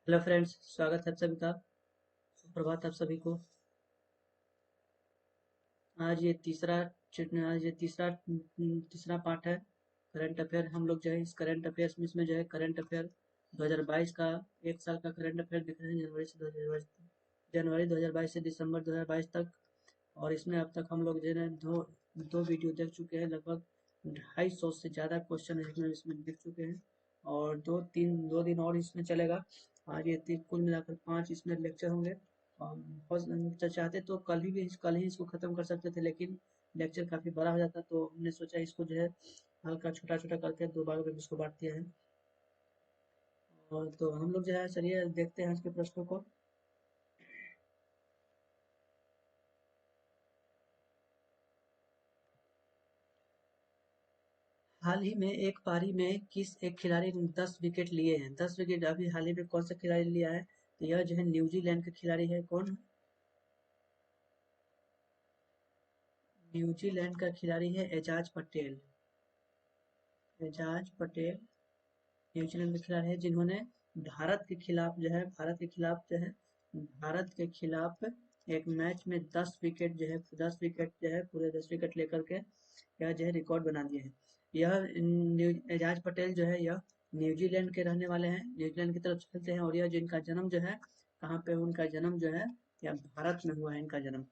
Hello friends, स्वागत है आप सभी का। सुप्रभात आप सभी को। आज ये तीसरा आज ये तीसरा पार्ट है करंट अफेयर। हम लोग जो है इस करंट अफेयर्स में इसमें जो है करंट अफेयर 2022 का एक साल का करंट अफेयर दिख रहे हैं, जनवरी 2022 से दिसंबर 2022 तक। और इसमें अब तक हम लोग जो है दो दो वीडियो देख चुके हैं। लगभग 250 से ज़्यादा क्वेश्चन इसमें देख चुके हैं। और दो दिन और इसमें चलेगा। आज ये कुल मिलाकर 5 इसमें लेक्चर होंगे। चाहते तो कल ही इसको ख़त्म कर सकते थे, लेकिन लेक्चर काफ़ी बड़ा हो जाता, तो हमने सोचा इसको जो है हल्का छोटा छोटा करके 2 भागों में इसको बांट दिया है। और तो हम लोग जो है चलिए देखते हैं इसके प्रश्नों को। हाल ही में एक पारी में किस एक खिलाड़ी ने 10 विकेट लिए हैं? 10 विकेट अभी हाल ही में कौन सा खिलाड़ी लिया है? तो यह जो है न्यूजीलैंड का खिलाड़ी है। कौन? न्यूजीलैंड का खिलाड़ी है एजाज पटेल। एजाज पटेल न्यूजीलैंड के खिलाड़ी है, जिन्होंने भारत के खिलाफ एक मैच में 10 विकेट जो है पूरे 10 विकेट लेकर के यह जो है रिकॉर्ड बना दिए हैं। एजाज पटेल जो है यह न्यूजीलैंड के रहने वाले हैं, न्यूजीलैंड की तरफ से खेलते हैं। और यह जिनका जन्म जो है कहाँ पे उनका जन्म जो है यह भारत में हुआ है इनका जन्म।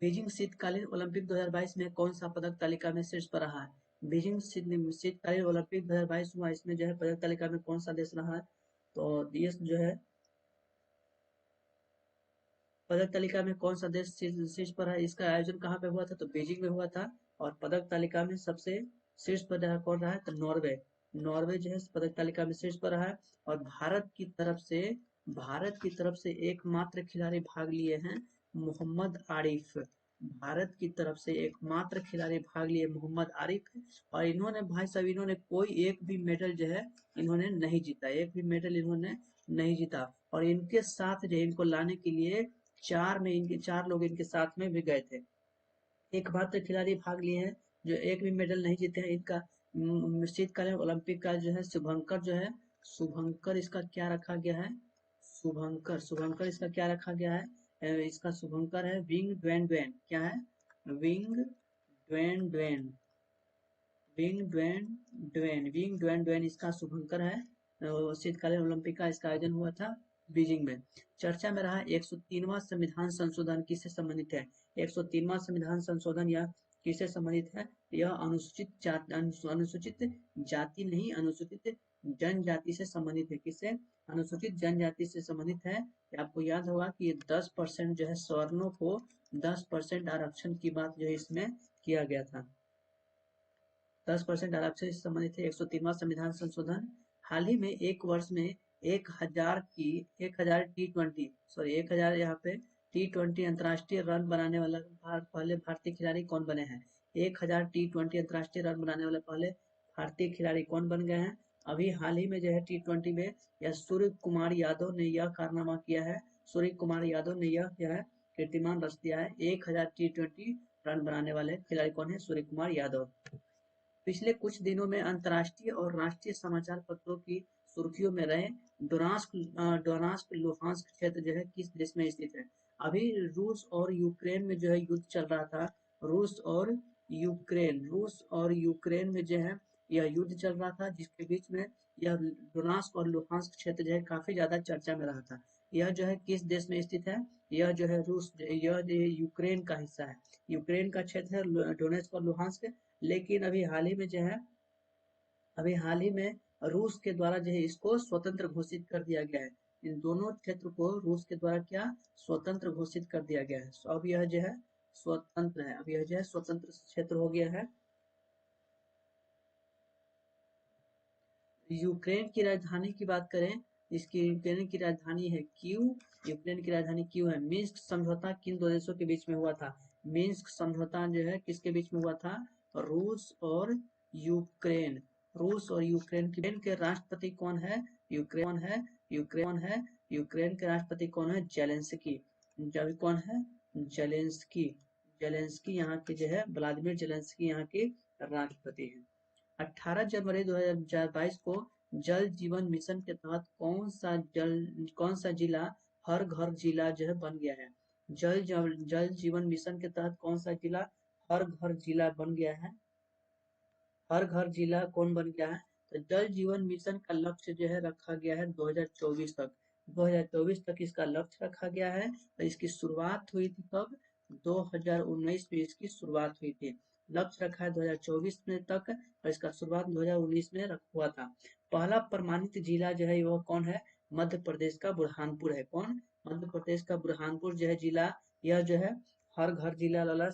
बीजिंग शीतकालीन ओलंपिक 2022 में कौन सा पदक तालिका में शीर्ष पर रहा है? शीतकालीन ओलंपिक 2022 हुआ, इसमें जो है पदक तालिका में कौन सा देश रहा है? तो देश जो है पदक तालिका में कौन सा देश शीर्ष पर है? इसका आयोजन कहाँ पे हुआ था? तो बीजिंग में हुआ था। और पदक तालिका में सबसे शीर्ष पर कौन रहा है? तो नॉर्वे। नॉर्वे जो है पदक तालिका में शीर्ष पर रहा है। और भारत की तरफ से एकमात्र खिलाड़ी भाग लिए हैं, मोहम्मद आरिफ। भारत की तरफ से एकमात्र खिलाड़ी भाग लिए मोहम्मद आरिफ। और इन्होंने भाई साहब इन्होंने कोई एक भी मेडल जो है इन्होंने नहीं जीता, एक भी मेडल इन्होंने नहीं जीता। और इनके साथ जो है इनको लाने के लिए चार लोग इनके साथ में भी गए थे। एकमात्र खिलाड़ी भाग लिए हैं जो एक भी मेडल नहीं जीते हैं। इनका शीतकालीन ओलंपिक का जो है शुभंकर इसका क्या रखा गया है? शुभंकर इसका क्या रखा गया है? इसका शुभंकर है विंग ड्वेन ड्वेन। क्या है? Bing Dwen Dwen Bing Dwen Dwen इसका शुभंकर है। शीतकालीन ओलंपिक का इसका आयोजन हुआ था बीजिंग में। चर्चा में रहा 103वां संविधान संशोधन किससे संबंधित है? 103वां संविधान संशोधन यह किससे संबंधित है? यह अनुसूचित जाति नहीं, अनुसूचित जनजाति से संबंधित है। किससे? अनुसूचित जनजाति से संबंधित है। आपको याद होगा कि 10% जो है सवर्णों को 10% आरक्षण की बात जो है इसमें किया गया था। 10% आरक्षण से संबंधित है 103वां संविधान संशोधन। हाल ही में एक वर्ष में 1000 यहाँ पे T20 अंतर्राष्ट्रीय रन बनाने वाला पहले भारतीय खिलाड़ी कौन बने हैं? 1000 T20 अंतर्राष्ट्रीय रन बनाने वाले पहले भारतीय खिलाड़ी कौन बन गए हैं? अभी हाल ही में जो है T20 में यह सूर्य कुमार यादव ने यह कारनामा किया है। सूर्य कुमार यादव ने यह कीर्तिमान रच दिया है। 1000 T20 रन बनाने वाले खिलाड़ी कौन है? सूर्य कुमार यादव। पिछले कुछ दिनों में अंतर्राष्ट्रीय और राष्ट्रीय समाचार पत्रों की सुर्खियों में रहे डोनास्क लुहांस्क क्षेत्र जो है किस देश में स्थित है? अभी रूस और यूक्रेन में जो है युद्ध चल रहा था। रूस और यूक्रेन में जो है यह युद्ध चल रहा था, जिसके बीच में यह डोनास्क और लुहांस्क क्षेत्र जो है काफी ज्यादा चर्चा में रहा था। यह जो है किस देश में स्थित है? यह जो है यूक्रेन का हिस्सा है। यूक्रेन का क्षेत्र है डोनेस्क और लुहांस्क। लेकिन अभी हाल ही में रूस के द्वारा जो है इसको स्वतंत्र घोषित कर दिया गया है। इन दोनों क्षेत्र को रूस के द्वारा क्या स्वतंत्र घोषित कर दिया गया है। अब यह जो है स्वतंत्र है, अब यह जो है स्वतंत्र क्षेत्र हो गया है। यूक्रेन की राजधानी की बात करें, इसकी यूक्रेन की राजधानी है क्यू। यूक्रेन की राजधानी क्यू है। मिन्स्क समझौता किन दो देशों के बीच में हुआ था? मिन्स्क समझौता जो है किसके बीच में हुआ था? रूस और यूक्रेन। यूक्रेन के राष्ट्रपति कौन है? यूक्रेन के राष्ट्रपति कौन है? जेलेंस्की। जब कौन है? जेलेंस्की। जेलेंस्की यहाँ के जो है व्लादिमीर जेलेंस्की यहाँ के राष्ट्रपति हैं। 18 जनवरी 2022 को जल जीवन मिशन के तहत कौन सा जिला हर घर जिला जो है बन गया है? जल जीवन मिशन के तहत कौन सा जिला हर घर जिला बन गया है? हर घर जिला कौन बन गया है? तो जल जीवन मिशन का लक्ष्य जो है रखा गया है 2024 तक। 2024 तक इसका लक्ष्य रखा गया है और इसकी शुरुआत हुई थी कब? 2019 में इसकी शुरुआत हुई थी। लक्ष्य रखा है 2024 में तक और इसका शुरुआत 2019 में हुआ था। पहला प्रमाणित जिला जो है वो कौन है? मध्य प्रदेश का बुरहानपुर है। कौन? मध्य प्रदेश का बुरहानपुर जो है जिला, यह जो है हर घर जिला वाला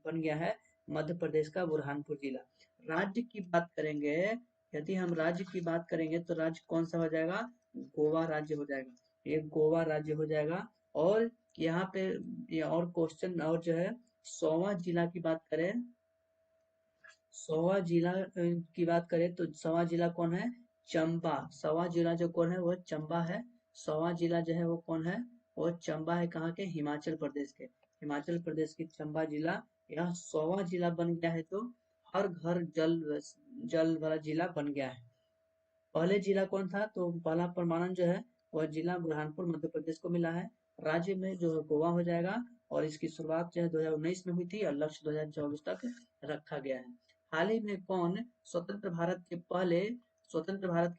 बन गया है मध्य प्रदेश का बुरहानपुर जिला। राज्य की बात करेंगे, यदि हम राज्य की बात करेंगे तो राज्य कौन सा हो जाएगा? गोवा राज्य हो जाएगा। ये गोवा राज्य हो जाएगा। और यहाँ पे ये और क्वेश्चन और जो है 100वां जिला की बात करें, 100वां जिला की बात करें तो 100वां जिला कौन है? चंबा। 100वां जिला जो कौन है वो चंबा है। 100वां जिला जो है वो कौन है? वो चंबा है। कहाँ के? हिमाचल प्रदेश के। हिमाचल प्रदेश की चंबा जिला यह 100वां जिला बन गया है। तो हर घर जल जल वाला जिला बन गया है। पहले जिला कौन था? तो पहला प्रमाणन जो है वह जिला बुरहानपुर मध्य प्रदेश को मिला है। राज्य में जो है गोवा हो जाएगा और इसकी शुरुआत जो है 2019 में हुई थी और लक्ष्य 2024 तक रखा गया है। हाल ही में कौन स्वतंत्र भारत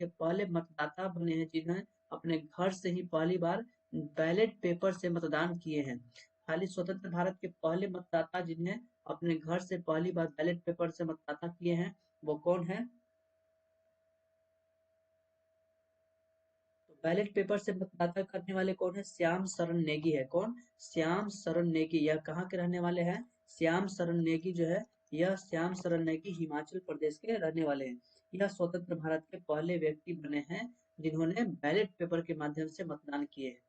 के पहले मतदाता बने हैं जिन्हें अपने घर से ही पहली बार बैलेट पेपर से मतदान किए हैं? हाल ही स्वतंत्र भारत के पहले मतदाता जिन्हें अपने घर से पहली बार बैलेट पेपर से मतदाता किए हैं वो कौन है? तो बैलेट पेपर से मतदाता करने वाले कौन है? श्याम शरण नेगी है। कौन? श्याम शरण नेगी। यह कहाँ के रहने वाले हैं? श्याम शरण नेगी जो है, यह श्याम शरण नेगी हिमाचल प्रदेश के रहने वाले हैं। यह स्वतंत्र भारत के पहले व्यक्ति बने हैं जिन्होंने बैलेट पेपर के माध्यम से मतदान किए हैं।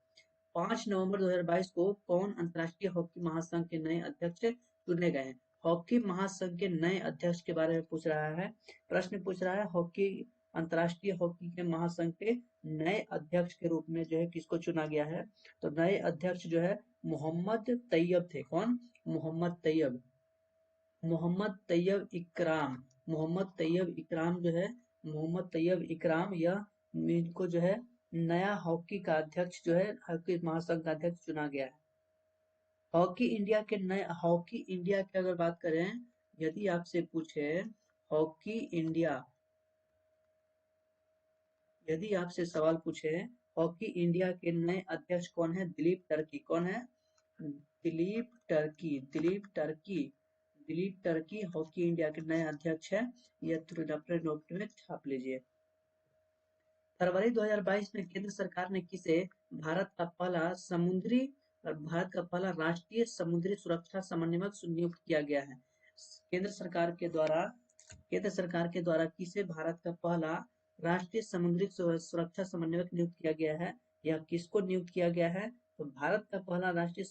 5 नवंबर 2022 को कौन अंतर्राष्ट्रीय हॉकी महासंघ के नए अध्यक्ष चुने गए हैं? हॉकी महासंघ के नए अध्यक्ष के बारे में पूछ रहा है। प्रश्न पूछ रहा है हॉकी अंतर्राष्ट्रीय हॉकी के महासंघ के नए अध्यक्ष के रूप में जो है किसको चुना गया है? तो नए अध्यक्ष जो है मोहम्मद तैयब थे। कौन? मोहम्मद तैयब। मोहम्मद तैयब इकराम। मोहम्मद तैयब इकराम जो है, मोहम्मद तैयब इकराम यह इनको जो है नया हॉकी का अध्यक्ष जो है हॉकी महासंघ का अध्यक्ष चुना गया है। हॉकी इंडिया की अगर बात करें, यदि आपसे पूछे हॉकी इंडिया, यदि आपसे सवाल पूछे हॉकी इंडिया के नए अध्यक्ष कौन है? दिलीप टर्की। कौन है? Dilip Turkey. Dilip Turkey hockey India के नए अध्यक्ष है। यह अपने नोट में छाप लीजिए। फरवरी 2022 में केंद्र सरकार ने किसे भारत का पहला राष्ट्रीय समुद्री सुरक्षा समन्वयक नियुक्त किया गया है? केंद्र सरकार के द्वारा किसे भारत का पहला राष्ट्रीय समुद्री सुरक्षा समन्वयक नियुक्त किया गया है? यह किसको नियुक्त किया गया है? तो भारत का पहला राष्ट्रीय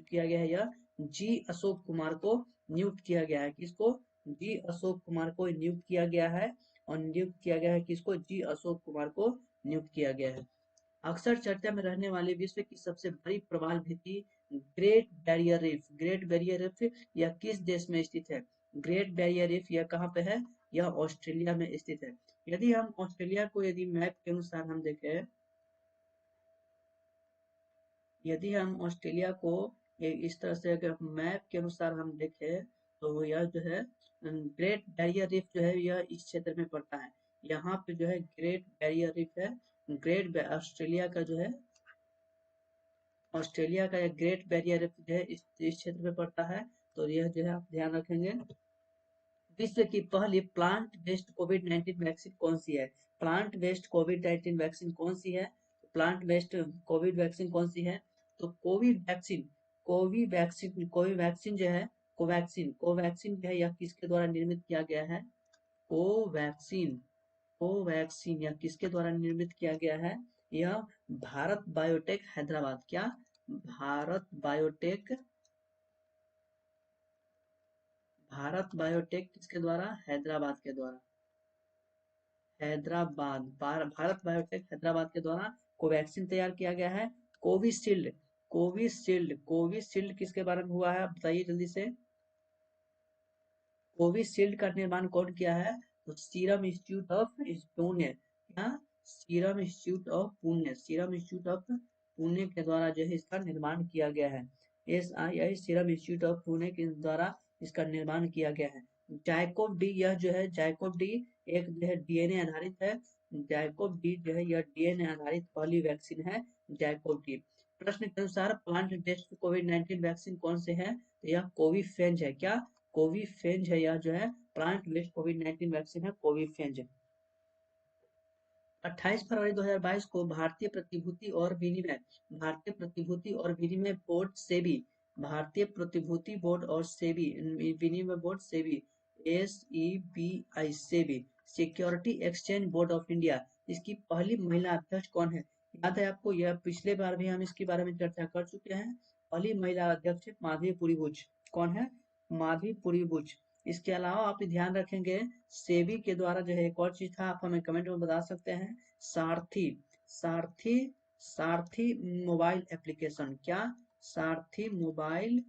किया गया है यह जी अशोक कुमार को नियुक्त किया गया है। किसको? जी अशोक कुमार को नियुक्त किया गया है। और नियुक्त किया गया है किसको? जी अशोक कुमार को नियुक्त किया गया है। अक्सर चर्चा में रहने वाली विश्व की सबसे बड़ी प्रवाल भित्ति ग्रेट बैरियर रीफ यह किस देश में स्थित है? ग्रेट बैरियर रीफ यह कहाँ पे है? यह ऑस्ट्रेलिया में स्थित है। यदि हम ऑस्ट्रेलिया को यदि मैप के अनुसार हम देखें, यदि हम ऑस्ट्रेलिया को इस तरह से अगर मैप के अनुसार हम देखें तो यह जो है ग्रेट बैरियर रीफ जो है यह इस क्षेत्र में पड़ता है। यहाँ पे जो है ग्रेट बैरियर रीफ है। ऑस्ट्रेलिया का यह ग्रेट बैरियर रीफ जो है इस क्षेत्र में पड़ता है। तो यह जो है आप ध्यान रखेंगे। विश्व की पहली प्लांट बेस्ड कोविड 19 वैक्सीन कौन सी है? प्लांट बेस्ड कोविड 19 वैक्सीन कौन सी है? प्लांट बेस्ड कोविड वैक्सीन कौन सी है? तो कोवैक्सीन जो है, कोवैक्सीन जो है यह किसके द्वारा निर्मित किया गया है? कोवैक्सीन यह किसके द्वारा निर्मित किया गया है? यह भारत बायोटेक हैदराबाद। क्या? भारत बायोटेक किसके द्वारा? हैदराबाद के द्वारा। भारत बायोटेक हैदराबाद के द्वारा कोवैक्सीन तैयार किया गया है। कोविशील्ड किसके बारे में हुआ है? बताइए जल्दी से। कोविशील्ड का निर्माण कौन किया है? तो सीरम इंस्टीट्यूट ऑफ पुणे, क्या, serum institute of Pune, serum institute of Pune के द्वारा जो है इसका निर्माण किया गया है। SII serum institute of Pune के द्वारा इसका निर्माण किया गया है। जाइकोव डी, यह जो है जाइकोव डी एक जो है डीएनए आधारित है। जाइकोव डी जो है यह डीएनए आधारित पहली वैक्सीन है, जाइकोव डी। प्रश्न के अनुसार प्लांट बेस्ड कोविड-19 वैक्सीन कौन से है? तो यह कोविफेंज है, क्या, कोविफेंज है, यह जो है प्लांट बेस्ड कोविड-19 वैक्सीन है, कोविफेंज। 28 फरवरी 2022 को भारतीय प्रतिभूति और विनिमय, भारतीय प्रतिभूति और विनिमय बोर्ड सेबी, भारतीय प्रतिभूति बोर्ड और सेबी विनिमय board SEBI, SEBI SEBI, security exchange board of India, इसकी पहली महिला अध्यक्ष कौन है? याद है आपको, यह पिछले बार भी हम इसके बारे में चर्चा कर चुके हैं। पहली महिला अध्यक्ष माधवीपुरी बुच, कौन है? माधवीपुरी बुच। इसके अलावा आप ध्यान रखेंगे सेबी के द्वारा जो है एक और चीज था, आप हमें कमेंट में बता सकते हैं, सारथी, सारथी, सारथी मोबाइल एप्लीकेशन, क्या, सारथी मोबाइल,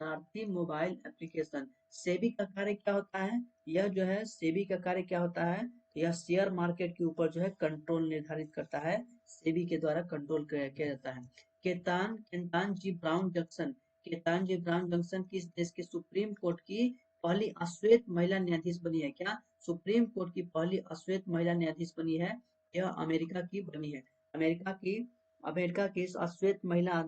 सारथी मोबाइल एप्लीकेशन। सेबी का कार्य क्या होता है? यह जो है सेबी का कार्य क्या होता है? यह शेयर मार्केट के ऊपर जो है कंट्रोल निर्धारित करता है, सेबी के द्वारा कंट्रोल किया जाता है। केतानजी ब्राउन जंक्शन, केतानजी ब्राउन जंक्शन किस देश के सुप्रीम कोर्ट की पहली अश्वेत महिला न्यायाधीश बनी है? क्या, सुप्रीम कोर्ट की पहली अश्वेत महिला न्यायाधीश बनी है? यह अमेरिका की बनी है। अमेरिका की, अमेरिका की इस अश्वेत महिला,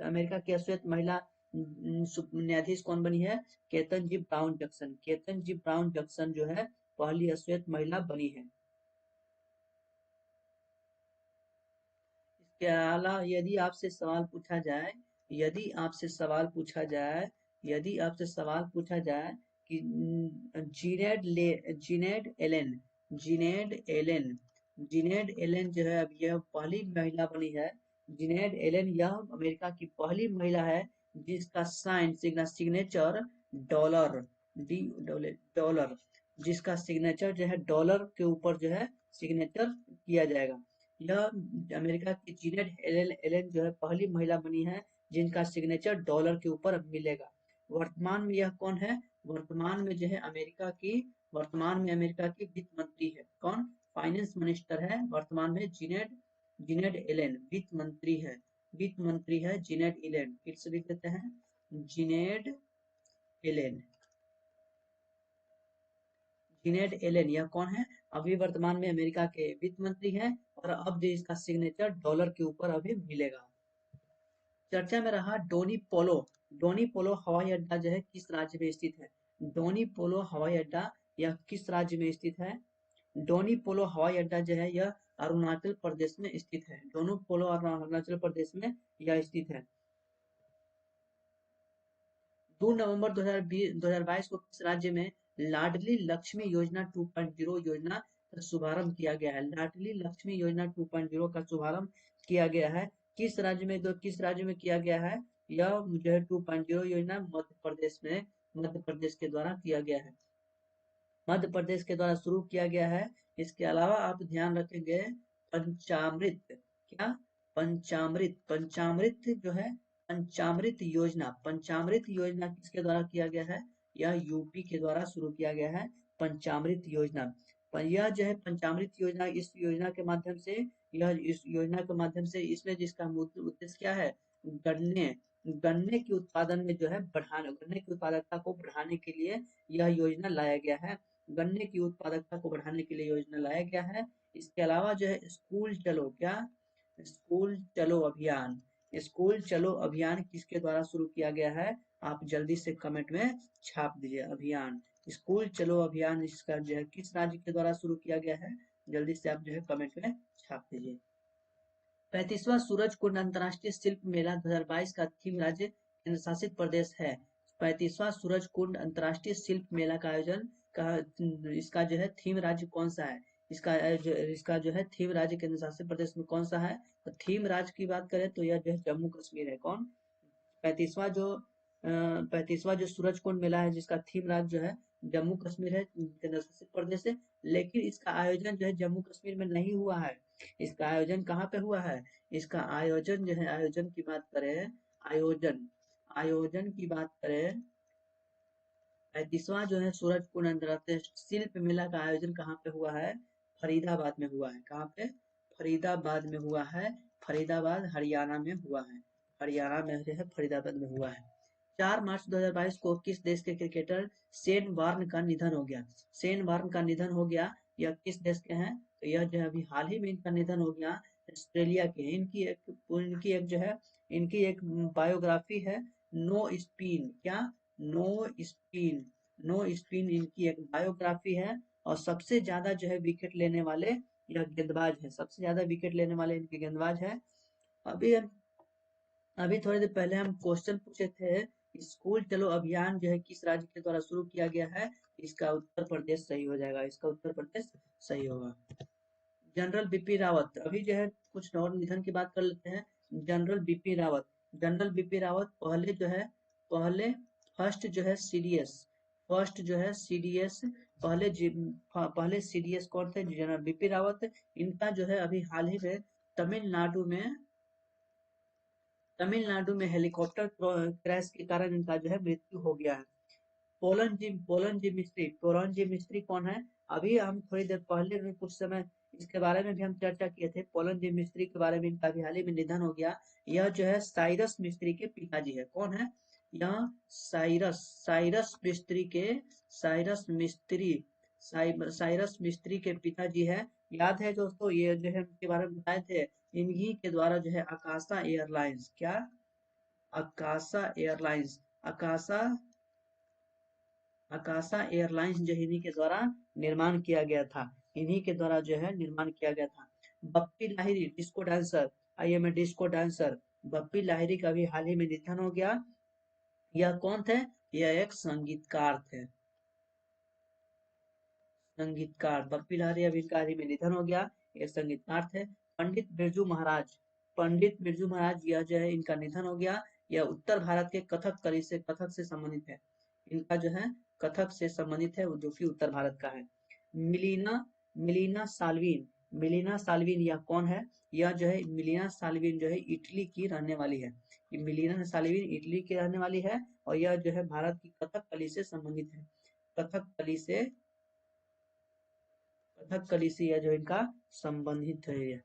अमेरिका की अश्वेत महिला न्यायाधीश कौन बनी है? केतन जी ब्राउन जंक्शन, केतन जी ब्राउन जंक्शन जो है पहली अश्वेत महिला बनी है। इसके अलावा यदि आपसे सवाल पूछा जाए, यदि आपसे सवाल पूछा जाए, यदि आपसे सवाल पूछा जाए कि जीनेड एलेन, जीनेड एलेन, जीनेड एलेन जो है अब यह पहली महिला बनी है। जीनेड एलेन यह अमेरिका की पहली महिला है जिसका sign signature dollar, D dollar, जिसका सिग्नेचर जो है डॉलर के ऊपर जो है सिग्नेचर किया जाएगा। यह अमेरिका की जीनेट एलेन जो है पहली महिला बनी है जिनका सिग्नेचर डॉलर के ऊपर मिलेगा। वर्तमान में यह कौन है? वर्तमान में जो है अमेरिका की, वर्तमान में अमेरिका की वित्त मंत्री है, कौन? फाइनेंस मिनिस्टर है वर्तमान में जीनेट, जीनेट एलेन वित्त मंत्री है, वित्त मंत्री है जीनेट एलेन। फिर से लिख देते हैं, जीनेट एलेन, जीनेट एलेन यह कौन है? अभी वर्तमान में अमेरिका के वित्त मंत्री हैं और अब जो इसका सिग्नेचर डॉलर के ऊपर अभी मिलेगा। चर्चा में रहा डोनी पोलो, डोनी पोलो हवाई अड्डा जो है किस राज्य में स्थित है? डोनी पोलो हवाई अड्डा यह किस राज्य में स्थित है? डोनी पोलो हवाई अड्डा जो है यह अरुणाचल प्रदेश में स्थित है, डोनी पोलो अरुणाचल प्रदेश में यह स्थित है। 2 नवंबर 2022 को किस राज्य में लाडली लक्ष्मी योजना 2.0 योजना का शुभारंभ किया गया है? लाडली लक्ष्मी योजना 2.0 का शुभारंभ किया गया है किस राज्य में? तो किस राज्य में किया गया है? यह जो है 2.0 योजना मध्य प्रदेश में, मध्य प्रदेश के द्वारा किया गया है, मध्य प्रदेश के द्वारा शुरू किया गया है। इसके अलावा आप ध्यान रखेंगे पंचामृत, क्या, पंचामृत, पंचामृत जो है पंचामृत योजना, पंचामृत योजना किसके द्वारा किया गया है? यह यूपी के द्वारा शुरू किया गया है पंचामृत योजना। यह जो है पंचामृत योजना, इस योजना के माध्यम से, यह इस योजना के माध्यम से इसमें जिसका उद्देश्य क्या है? गन्ने, गन्ने के उत्पादन में जो है बढ़ाने, गन्ने की उत्पादकता को बढ़ाने के लिए यह योजना लाया गया है, गन्ने की उत्पादकता को बढ़ाने के लिए योजना लाया गया है। इसके अलावा जो है स्कूल चलो, क्या, स्कूल चलो अभियान, स्कूल चलो अभियान किसके द्वारा शुरू किया गया है? आप जल्दी से कमेंट में छाप दीजिए अभियान, स्कूल चलो अभियान इसका जो है किस राज्य के द्वारा शुरू किया गया है? जल्दी से आप जो है कमेंट में छाप दीजिए। 35वां सूरजकुंड अंतर्राष्ट्रीय शिल्प मेला 2022 का थीम राज्य केंद्र शासित प्रदेश है। 35वां सूरजकुंड अंतर्राष्ट्रीय शिल्प मेला का आयोजन का, इसका जो है थीम राज्य कौन सा है? इसका जो है थीम राज्य केंद्र शासित प्रदेश में कौन सा है? तो थीम राज्य की बात करें तो यह जो है जम्मू कश्मीर है, कौन? 35वां जो 35वां जो सूरजकुंड मेला है जिसका थीम राज्य जो है जम्मू कश्मीर है, केंद्र शासित प्रदेश है। लेकिन इसका आयोजन जो है जम्मू कश्मीर में नहीं हुआ है, इसका आयोजन कहाँ पे हुआ है? इसका आयोजन जो है, आयोजन की बात करें, आयोजन, आयोजन की बात करें 35वां जो है सूरजकुंड अंतर्राष्ट्रीय शिल्प मेला का आयोजन कहाँ पे हुआ है? फरीदाबाद में हुआ है। कहाँ पे? फरीदाबाद में हुआ है। फरीदाबाद हरियाणा में हुआ है। हरियाणा में जो है फरीदाबाद में हुआ है। 4 मार्च 2022 को किस देश के क्रिकेटर शेन वार्न का निधन हो गया? शेन वार्न का निधन हो गया। यह किस देश के हैं? तो यह जो है अभी हाल ही में इनका निधन हो गया, ऑस्ट्रेलिया के। इनकी एक जो है इनकी एक बायोग्राफी है, नो स्पिन। क्या? No spin. नो स्पिन इनकी एक बायोग्राफी है। और सबसे ज्यादा जो है विकेट लेने वाले यह गेंदबाज है। सबसे ज्यादा विकेट लेने वाले इनके गेंदबाज है। अभी अभी थोड़ी देर पहले हम क्वेश्चन पूछे थे, स्कूल चलो अभियान जो है किस राज्य के द्वारा शुरू किया गया है? इसका उत्तर प्रदेश सही हो जाएगा। इसका उत्तर प्रदेश सही होगा। जनरल बिपिन रावत, अभी जो है कुछ और निधन की बात कर लेते हैं। जनरल बिपिन रावत। जनरल बिपिन रावत पहले जो है पहले फर्स्ट जो है सीडीएस फर्स्ट जो है सीडीएस पहले सीडीएस कौन थे? जनरल बिपिन रावत। इनका जो है अभी हाल ही में तमिलनाडु में तमिलनाडु में हेलीकॉप्टर क्रैश के कारण इनका जो है मृत्यु हो गया है। पोलन जी मिस्त्री कौन है? अभी हम थोड़ी देर पहले में कुछ समय इसके बारे में भी हम चर्चा किए थे। पोलन जी मिस्त्री के बारे में इनका भी हाल ही में निधन हो गया। यह जो है साइरस मिस्त्री के पिताजी है। कौन है? यह साइरस मिस्त्री के साइरस मिस्त्री साइरस मिस्त्री के पिताजी है। याद है दोस्तों, ये जो है इनके बारे में बताए थे। इन्हीं के द्वारा जो है आकाशा एयरलाइंस, क्या? आकाशा एयरलाइंस आकाशा आकाशा एयरलाइंस जो इन्हीं के द्वारा निर्माण किया गया था। इन्हीं के द्वारा जो है निर्माण किया गया था। बप्पी लाहिरी डिस्को डांसर, आइए मैं डिस्को डांसर। बप्पी लाहिरी का भी हाल ही में निधन हो गया। यह कौन थे? यह एक संगीतकार थे। संगीतकार बप्पी लाहिरी अभी इनका हाल ही में निधन हो गया। ये संगीतकार थे। पंडित बिरजू महाराज, पंडित बिरजू महाराज, यह जो है इनका निधन हो गया। यह उत्तर भारत के कथक से संबंधित है। इनका जो है कथक से संबंधित है, जो कि उत्तर भारत का है। मिलीना मिलीना साल्विन मिलीना साल्विन यह कौन है? यह जो है मिलीना साल्विन जो है इटली की रहने वाली है। ये मिलीना साल्विन इटली की रहने वाली है। और यह जो है भारत की कथकली से संबंधित है। कथकली से कथकली से यह जो इनका संबंधित है।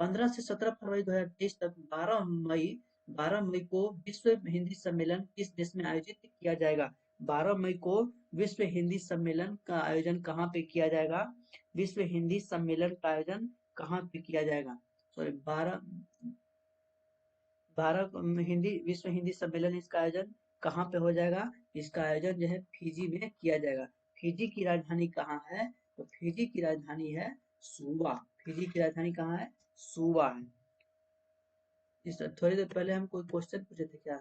15 से 17 फरवरी 2023 तक 12 मई को विश्व हिंदी सम्मेलन किस देश में आयोजित किया जाएगा? 12 मई को विश्व हिंदी सम्मेलन का आयोजन कहाँ पे किया जाएगा? विश्व हिंदी सम्मेलन का आयोजन कहाँ पे किया जाएगा? सॉरी, 12 विश्व हिंदी सम्मेलन, इसका आयोजन कहाँ पे हो जाएगा? इसका आयोजन जो है फिजी में किया जाएगा। फिजी की राजधानी कहाँ है? तो फिजी की राजधानी है सुवा। फिजी की राजधानी कहाँ है? सुवा है। इस थोड़ी देर पहले हम कोई क्वेश्चन पूछे थे क्या?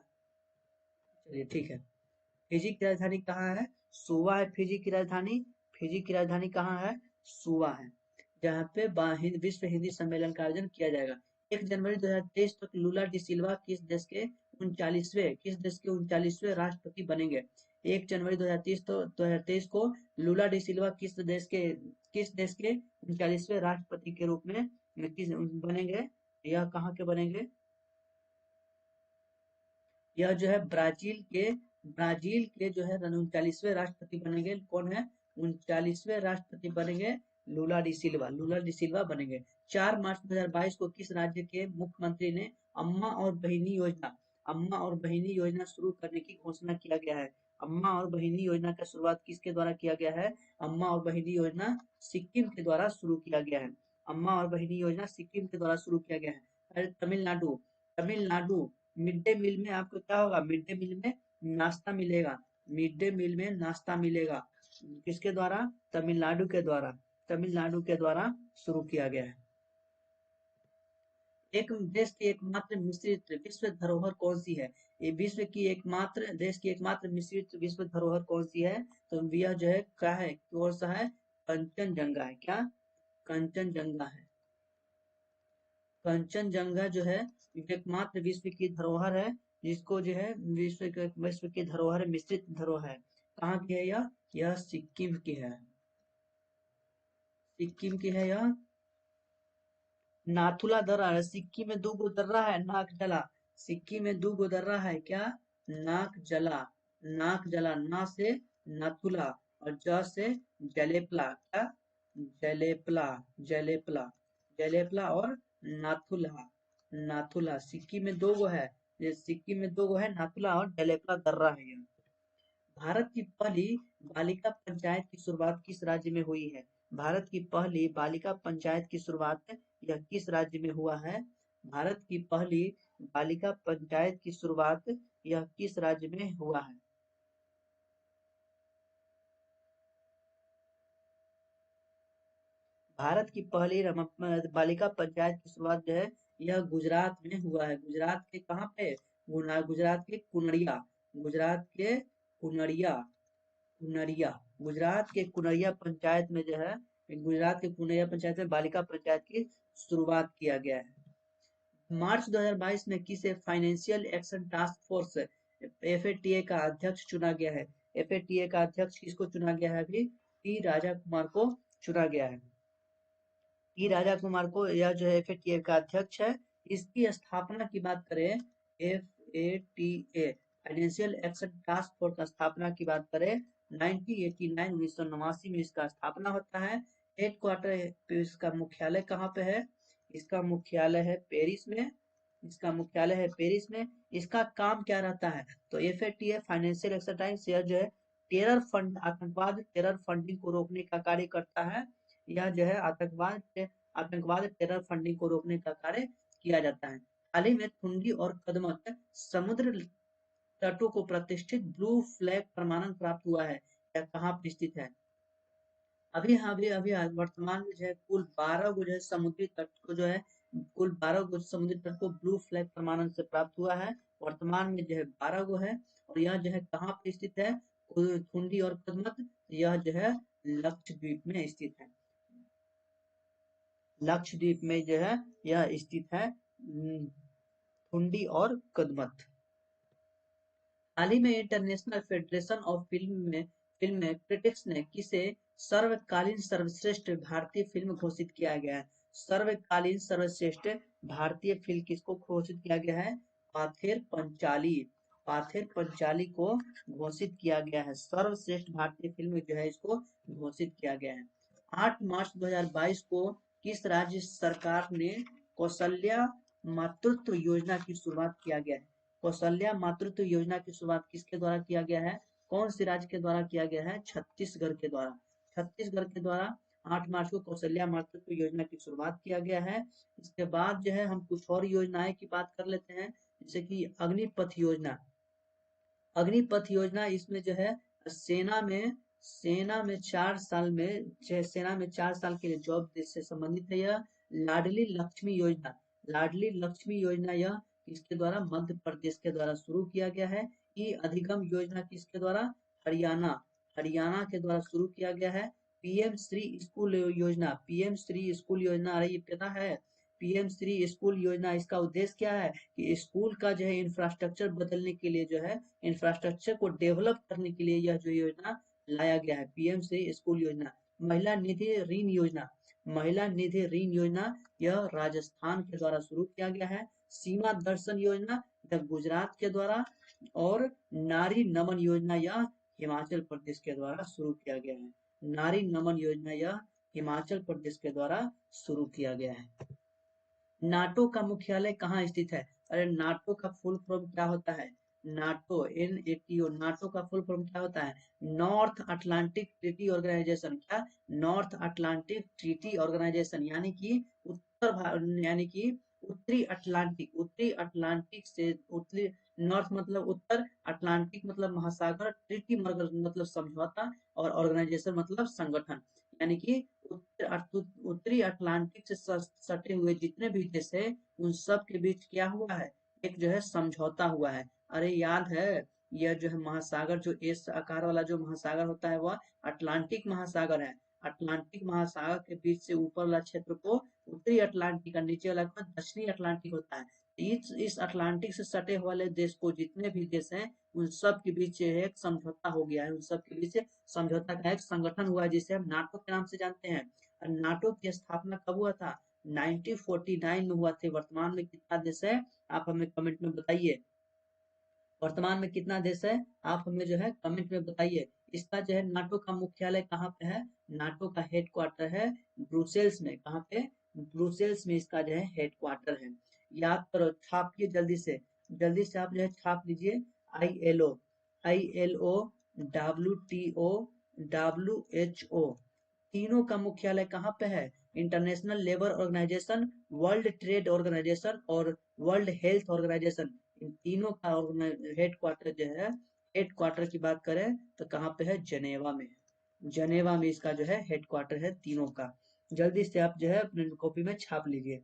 चलिए ठीक है। फिजी की राजधानी कहाँ है? सुवा है फिजी की राजधानी। फिजी की राजधानी कहाँ है? सुवा है। जहाँ पे विश्व हिंदी सम्मेलन का आयोजन किया जाएगा। 1 जनवरी 2023 तक लूला डी सिल्वा किस देश के 39वें राष्ट्रपति बनेंगे? 1 जनवरी 2023 को लूला डी सिल्वा किस देश के 39वें राष्ट्रपति के रूप में किस बनेंगे? यह कहाँ के बनेंगे? यह जो है ब्राजील के जो है 39वें राष्ट्रपति बनेंगे। कौन है? 39वें राष्ट्रपति बनेंगे लूला डी सिल्वा बनेंगे। 4 मार्च 2022 को किस राज्य के मुख्यमंत्री ने अम्मा और बहिनी योजना शुरू करने की घोषणा किया गया है? अम्मा और बहिनी योजना का शुरुआत किसके द्वारा किया गया है? अम्मा और बहिनी योजना सिक्किम के द्वारा शुरू किया गया है। अम्मा और बहिनी योजना सिक्किम के द्वारा शुरू किया गया है। अरे Tamil Nadu Tamil Nadu mid day meal में आपको क्या होगा? मिड डे मील में नाश्ता मिलेगा। मिड डे मील में नाश्ता मिलेगा। किसके द्वारा? तमिलनाडु के द्वारा शुरू किया गया है। एक देश की एकमात्र मिश्रित विश्व धरोहर कौन सी है? ये देश की एकमात्र मिश्रित विश्व धरोहर कौन सी है? तो यह जो है क्या है? कौन सा है? कंचनजंगा है। क्या? कंचनजंगा है। कंचनजंगा जो है एकमात्र विश्व की धरोहर है, जिसको जो है विश्व की धरोहर मिश्रित धरोहर है। कहाँ की है यह? यह सिक्किम की है। सिक्किम की है यह। नाथुला दर्रा है। सिक्किम में 2 गो दर्रा है, नाक जला। सिक्किम में 2 गो दर्रा है। क्या? नाक जला। नाक जला, ना से नाथुला, और ज से जलेपला, क्या जलेपला, जलेपला, जलेपला और नाथुला, नाथुला। सिक्किम में दो गो है, ये सिक्किम में दो गो है, नाथुला और जलेपला दर्रा है ये। भारत की पहली बालिका पंचायत की शुरुआत किस राज्य में हुई है? भारत की पहली बालिका पंचायत की शुरुआत यह किस राज्य में हुआ है? भारत की पहली बालिका पंचायत की शुरुआत यह किस राज्य में हुआ है? भारत की पहली बालिका पंचायत की शुरुआत जो है यह गुजरात में हुआ है। गुजरात के कहाँ पे? गुजरात के कुनरिया, गुजरात के कुनरिया, कुनरिया, गुजरात के कुनरिया पंचायत में जो है, गुजरात के कुनरिया पंचायत में बालिका पंचायत की शुरुआत किया गया है। मार्च 2022 में किसे फाइनेंशियल एक्शन टास्क फोर्स एफएटीए का अध्यक्ष चुना गया है? एफएटीए का अध्यक्ष किसको चुना गया है? अभी टी राजा कुमार को चुना गया है। टी राजा कुमार को, यह जो है एफएटीए का अध्यक्ष है। इसकी स्थापना की बात करें, एफएटीए फाइनेंशियल एक्शन टास्क फोर्स का स्थापना की बात करें 1989 1989 में इसका स्थापना होता है। हेडक्वार्टर इसका मुख्यालय कहाँ पे है? इसका मुख्यालय है पेरिस में, इसका मुख्यालय है पेरिस में। इसका काम क्या रहता है? तो एफएटीए फाइनेंशियल एक्शन टास्क, यह जो है टेरर फंड, आतंकवाद टेरर फंडिंग को रोकने का कार्य करता है। यह जो है आतंकवाद टेरर फंडिंग को रोकने का कार्य किया जाता है। हाल ही में थुंडी और कदमत समुद्र तटों को प्रतिष्ठित ब्लू फ्लैग प्रमाणन प्राप्त हुआ है। यह कहाँ पर स्थित है? अभी वर्तमान में जो है कुल 12 गो जो है समुद्री तट को जो है, कुल 12 गो समुद्री तट को ब्लू फ्लैग प्रमाणन से प्राप्त हुआ है। वर्तमान में जो है 12 गो है, और यह जो है कहाँ पे स्थित है? थुंडी और कदमत, यह जो है लक्षद्वीप में स्थित है। लक्षद्वीप में जो है यह स्थित है, थुंडी और कदमत। हाल ही में international federation of film critics ने किसे सर्वकालीन सर्वश्रेष्ठ भारतीय फिल्म घोषित किया गया है? सर्वकालीन सर्वश्रेष्ठ भारतीय फिल्म किसको घोषित किया गया है? पाथेर पंचाली, पाथेर पंचाली को घोषित किया गया है। सर्वश्रेष्ठ भारतीय फिल्म जो है इसको घोषित किया गया है। 8 मार्च 2022 को किस राज्य सरकार ने कौशल्या मातृत्व योजना की शुरुआत किया गया है? कौशल्या मातृत्व योजना की शुरुआत किसके द्वारा किया गया है? कौन से राज्य के द्वारा किया गया है? छत्तीसगढ़ के द्वारा। छत्तीसगढ़ के द्वारा 8 मार्च को कौशल्या मातृत्व योजना की शुरुआत किया गया है। इसके बाद जो है हम कुछ और योजनाएं की बात कर लेते हैं, जैसे कि अग्निपथ योजना। अग्निपथ योजना, इसमें जो है सेना में 4 साल में, सेना में 4 साल के लिए जॉब से संबंधित है। यह लाडली लक्ष्मी योजना, लाडली लक्ष्मी योजना यह किसके द्वारा? मध्य प्रदेश के द्वारा शुरू किया गया है। ई अधिगम योजना किसके द्वारा? हरियाणा, हरियाणा के द्वारा शुरू किया गया है। पीएम श्री स्कूल योजना, पीएम श्री स्कूल योजना, अरे ये पता है? पीएम श्री स्कूल योजना, इसका उद्देश्य क्या है कि स्कूल का जो है इंफ्रास्ट्रक्चर बदलने के लिए, जो है इंफ्रास्ट्रक्चर को डेवलप करने के लिए यह जो योजना लाया गया है, पीएम श्री स्कूल योजना। महिला निधि ऋण योजना, महिला निधि ऋण योजना यह राजस्थान के द्वारा शुरू किया गया है। सीमा दर्शन योजना यह गुजरात के द्वारा, और नारी नमन योजना यह हिमाचल प्रदेश के द्वारा शुरू किया गया है। नारी नमन योजना यह हिमाचल प्रदेश के द्वारा शुरू किया गया है। नाटो का मुख्यालय कहाँ स्थित है? अरे नाटो का फुल फॉर्म क्या होता है? नाटो, NATO, नाटो का फुल फॉर्म क्या होता है? North Atlantic Treaty Organization. क्या? नॉर्थ अटलांटिक ट्रीटी ऑर्गेनाइजेशन, यानी कि उत्तरी अटलांटिक, उत्तरी अटलांटिक से उत्तरी, नॉर्थ मतलब उत्तर, अटलांटिक मतलब महासागर, ट्रीटी मतलब समझौता, और ऑर्गेनाइजेशन मतलब संगठन। यानी कि उत्तरी अटलांटिक से सटे हुए जितने भी देश है, उन सब के बीच क्या हुआ है? एक जो है समझौता हुआ है। अरे याद है, यह जो है महासागर, जो एस आकार वाला जो महासागर होता है वह अटलांटिक महासागर है। अटलांटिक महासागर के बीच से ऊपर वाला क्षेत्र को उत्तरी अटलांटिक, और नीचे वाला को दक्षिणी अटलांटिक होता है। इस अटलांटिक से सटे वाले देश को, जितने भी देश हैं, उन सब के बीच एक समझौता हो गया है। उन सब के बीच समझौता का एक संगठन हुआ है, जिसे हम नाटो के नाम से जानते हैं। और नाटो की स्थापना कब हुआ था? 1949 में हुआ थे। वर्तमान में कितना देश है? आप हमें कमेंट में बताइए। वर्तमान में कितना देश है? आप हमें जो है कमेंट में बताइए। इसका जो है नाटो का मुख्यालय कहाँ पे है? नाटो का हेड क्वार्टर है ब्रुसेल्स में। कहाँ पे? ब्रुसेल्स में इसका जो है हेड क्वार्टर है। याद करो, छापिए जल्दी से आप जो है छाप लीजिए। ILO, ILO, WTO, WHO, तीनों का मुख्यालय कहाँ पे है? International Labour Organization, World Trade Organization और वर्ल्ड हेल्थ ऑर्गेनाइजेशन, इन तीनों का हेड क्वार्टर जो है, हेड क्वार्टर की बात करें तो कहाँ पे है? जनेवा में। जनेवा में इसका जो है हेड क्वार्टर है तीनों का। जल्दी से आप जो है अपने कॉपी में छाप लीजिए।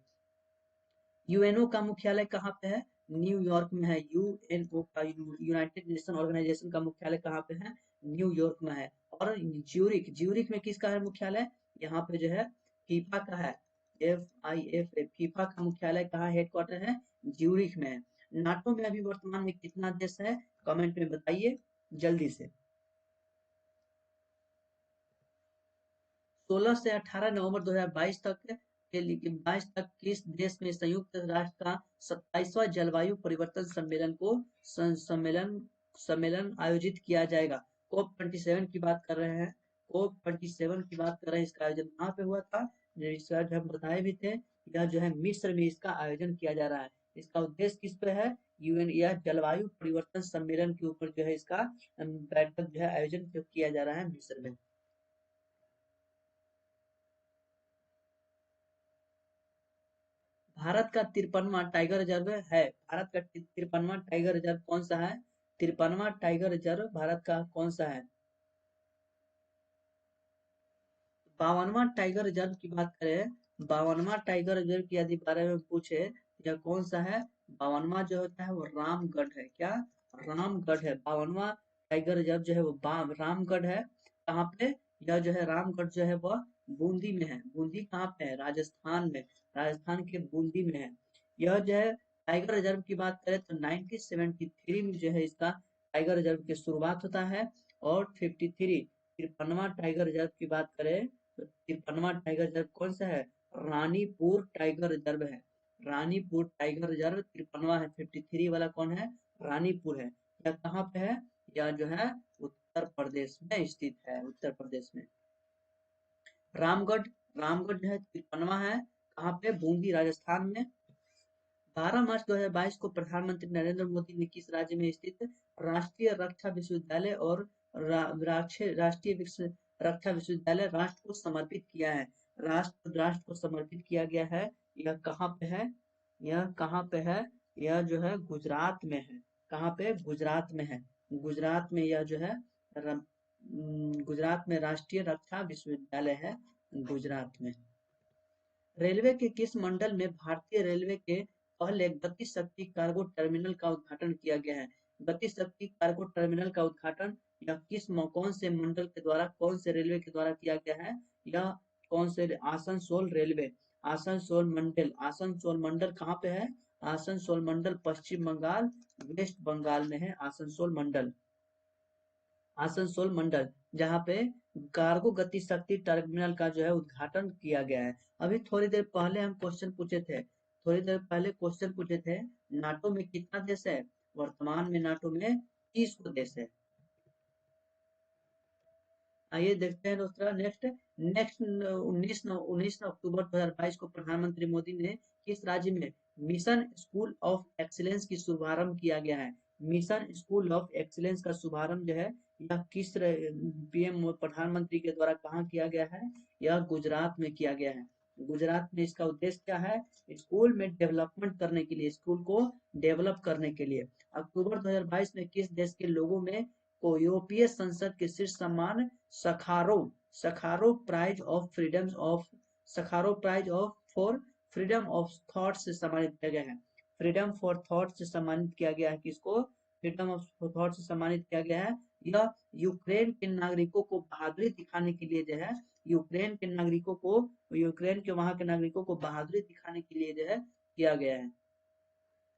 यूएनओ का मुख्यालय कहाँ पे है? न्यूयॉर्क में है। यूएनओ का, यूनाइटेड नेशन ऑर्गेनाइजेशन का मुख्यालय कहाँ पे है? न्यूयॉर्क में है। और ज्यूरिख, ज्यूरिख में किसका है मुख्यालय? यहाँ पे जो है फीफा का है। FIFA, फीफा का मुख्यालय कहाँ, हेड क्वार्टर है? ज्यूरिख में है। नाटो में अभी वर्तमान में कितना देश है? कमेंट में बताइए जल्दी से। 16 से 18 नवंबर 2022 तक के लिए, 22 तक किस देश में संयुक्त राष्ट्र का 27वां जलवायु परिवर्तन सम्मेलन को सम्मेलन सम्मेलन आयोजित किया जाएगा? COP27 की बात कर रहे हैं। COP27 की बात कर रहे हैं। इसका आयोजन कहाँ पे हुआ था? इसका जो हम बताए भी थे, यह जो है मिस्र में इसका आयोजन किया जा रहा है। इसका उद्देश्य किस पे है? UN या जलवायु परिवर्तन सम्मेलन के ऊपर जो है इसका बैठक जो है आयोजन किया जा रहा है मिस्र में। भारत का 53वां टाइगर रिजर्व है। भारत का 53वां टाइगर रिजर्व कौन सा है? 53वां टाइगर रिजर्व भारत का कौन सा है? 52वां टाइगर रिजर्व की बात करें, 52वां टाइगर रिजर्व की यदि बारे में पूछे, यह कौन सा है? 52वां जो होता है वो रामगढ़ है। क्या? रामगढ़ है। 52वां टाइगर रिजर्व जो है वो रामगढ़ है। कहाँ पे? यह जो है रामगढ़ जो है वह बूंदी में है। बूंदी कहाँ पे है? राजस्थान में। राजस्थान के बूंदी में है। यह जो है टाइगर रिजर्व की बात करें तो 1973 में जो है इसका टाइगर रिजर्व की शुरुआत होता है। और 53वां टाइगर रिजर्व की बात करें तो 53वां टाइगर रिजर्व कौन सा है? रानीपुर टाइगर रिजर्व है। रानीपुर टाइगर रिजर्व 53वां है। 53 वाला कौन है? रानीपुर है। यह कहाँ पे है? यह जो है उत्तर प्रदेश में स्थित है। उत्तर प्रदेश में रामगढ़, रामगढ़ जो है 53वां है। कहाँ पे? बूंदी, राजस्थान में। 12 मार्च 2022 को प्रधानमंत्री नरेंद्र मोदी ने किस राज्य में स्थित राष्ट्रीय रक्षा विश्वविद्यालय और राष्ट्रीय रक्षा विश्वविद्यालय राष्ट्र को समर्पित किया है? राष्ट्र को समर्पित किया गया है। यह कहाँ पे है? यह कहाँ पे है? यह जो है गुजरात में है। कहाँ पे? गुजरात में है। गुजरात में यह जो है गुजरात में राष्ट्रीय रक्षा विश्वविद्यालय है, गुजरात में। रेलवे के किस मंडल में भारतीय रेलवे के पहले गति शक्ति कार्गो टर्मिनल का उद्घाटन किया गया है? गति शक्ति कार्गो टर्मिनल का उद्घाटन यह कौन से मंडल के द्वारा, कौन से रेलवे के द्वारा किया गया है? यह कौन से? आसनसोल रेलवे, आसनसोल मंडल। आसनसोल मंडल कहाँ पे है? आसनसोल मंडल पश्चिम बंगाल, वेस्ट बंगाल में है आसनसोल मंडल। आसनसोल मंडल, जहाँ पे कार्गो गति शक्ति टर्मिनल का जो है उद्घाटन किया गया है। अभी थोड़ी देर पहले हम क्वेश्चन पूछे थे, थोड़ी देर पहले क्वेश्चन पूछे थे, नाटो में कितना देश है? वर्तमान में नाटो में 30 देश है। आइए देखते हैं दोस्तों नेक्स्ट। नेक्स्ट 19 अक्टूबर 2022 को प्रधानमंत्री मोदी ने किस राज्य में मिशन स्कूल ऑफ एक्सीलेंस की शुभारंभ किया गया है? मिशन स्कूल ऑफ एक्सीलेंस का शुभारंभ जो है यह किस पीएम प्रधानमंत्री के द्वारा कहाँ किया गया है? यह गुजरात में किया गया है। गुजरात में इसका उद्देश्य क्या है? स्कूल में डेवलपमेंट करने के लिए, स्कूल को डेवलप करने के लिए। अक्टूबर 2022 में किस देश के लोगों में को यूरोपीय संसद के शीर्ष सम्मान Sakharov Sakharov Prize of Freedom of Sakharov Prize of for Freedom of Thought से सम्मानित किया गया है। फ्रीडम फॉर थॉट से सम्मानित किया गया है। किसको फ्रीडम ऑफ थॉट से सम्मानित किया गया है? यह यूक्रेन के नागरिकों को बहादुरी दिखाने के लिए जो है, यूक्रेन के नागरिकों को, यूक्रेन के वहां के नागरिकों को बहादुरी दिखाने के लिए जो है किया गया है।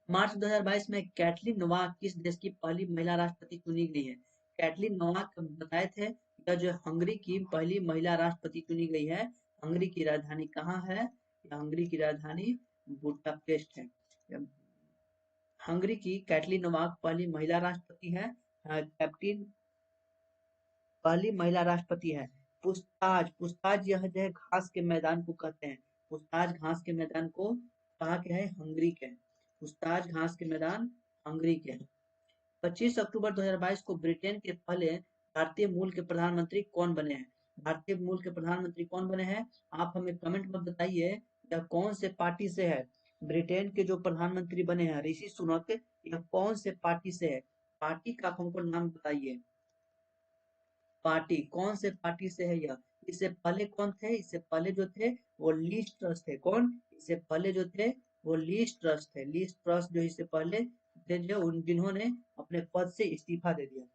मार्च 2022 में कैटलिन नोवाक किस देश की पहली महिला राष्ट्रपति चुनी गई है? कैटलिन नोवाक बताए थे, यह जो हंगरी की पहली महिला राष्ट्रपति चुनी गई है। हंगरी की राजधानी कहाँ है? हंगरी की राजधानी बुडापेस्ट है। हंगरी की कैटलिन नोवाक पहली महिला राष्ट्रपति है। कैप्टिन पहली महिला राष्ट्रपति है। पूछताछ, पूछताछ यह जो है घास के मैदान को कहते हैं। पूछताछ घास के मैदान को कहाँ के है? हंगरी के। पूछताछ घास के मैदान हंगरी के। 25 अक्टूबर 2022 को ब्रिटेन के पहले भारतीय मूल के प्रधानमंत्री कौन बने हैं? भारतीय मूल के प्रधानमंत्री कौन बने हैं? आप हमें कमेंट में बताइए यह कौन से पार्टी से है। ब्रिटेन के जो प्रधानमंत्री बने हैं ऋषि सुनक, यह कौन से पार्टी से है? पार्टी का आप हमको नाम बताइए। पार्टी कौन से पार्टी से है यह? इससे पहले कौन थे? इससे पहले जो थे वो लीज ट्रस्ट थे। कौन? इससे पहले जो थे वो लीज ट्रस्ट थे। लीज ट्रस्ट जो इससे पहले थे, जो उन जिन्होंने अपने पद से इस्तीफा दे दिया।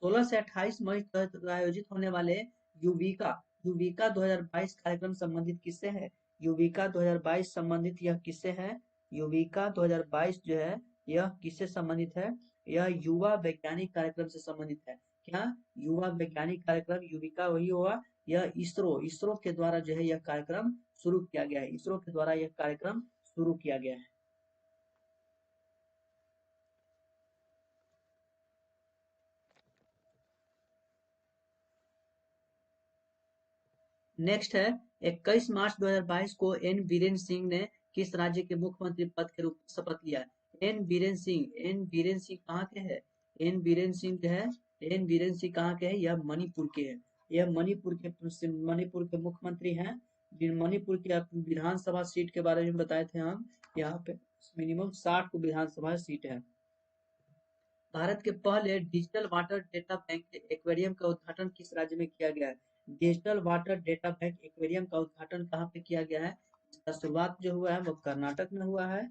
16 से 28 मई तक आयोजित होने वाले युविका युविका 2022 कार्यक्रम संबंधित किससे है? युविका 2022 संबंधित यह किससे है? युविका 2022 जो है यह किससे संबंधित है? यह युवा वैज्ञानिक कार्यक्रम से संबंधित है। क्या? युवा वैज्ञानिक कार्यक्रम युविका वही होगा। यह इसरो के द्वारा जो है यह कार्यक्रम शुरू किया गया है। इसरो के द्वारा यह कार्यक्रम शुरू किया गया है। नेक्स्ट है 21 मार्च 2022 को एन बीरेन सिंह ने किस राज्य के मुख्यमंत्री पद के रूप में शपथ लिया? एन बीरेन सिंह कहाँ के हैं? एन बीरेन सिंह जो है एन बीरेन सिंह कहाँ के हैं? यह मणिपुर के हैं। यह मणिपुर के मुख्यमंत्री हैं। जिन मणिपुर की विधानसभा सीट के बारे में बताए थे हम। यहाँ पे मिनिमम 60 को विधानसभा सीट है। भारत के पहले digital water data bank aquarium का उद्घाटन किस राज्य में किया गया है? Digital water data bank aquarium का उद्घाटन कहाँ पे किया गया है? इसका शुरुआत जो हुआ है वो कर्नाटक में हुआ है।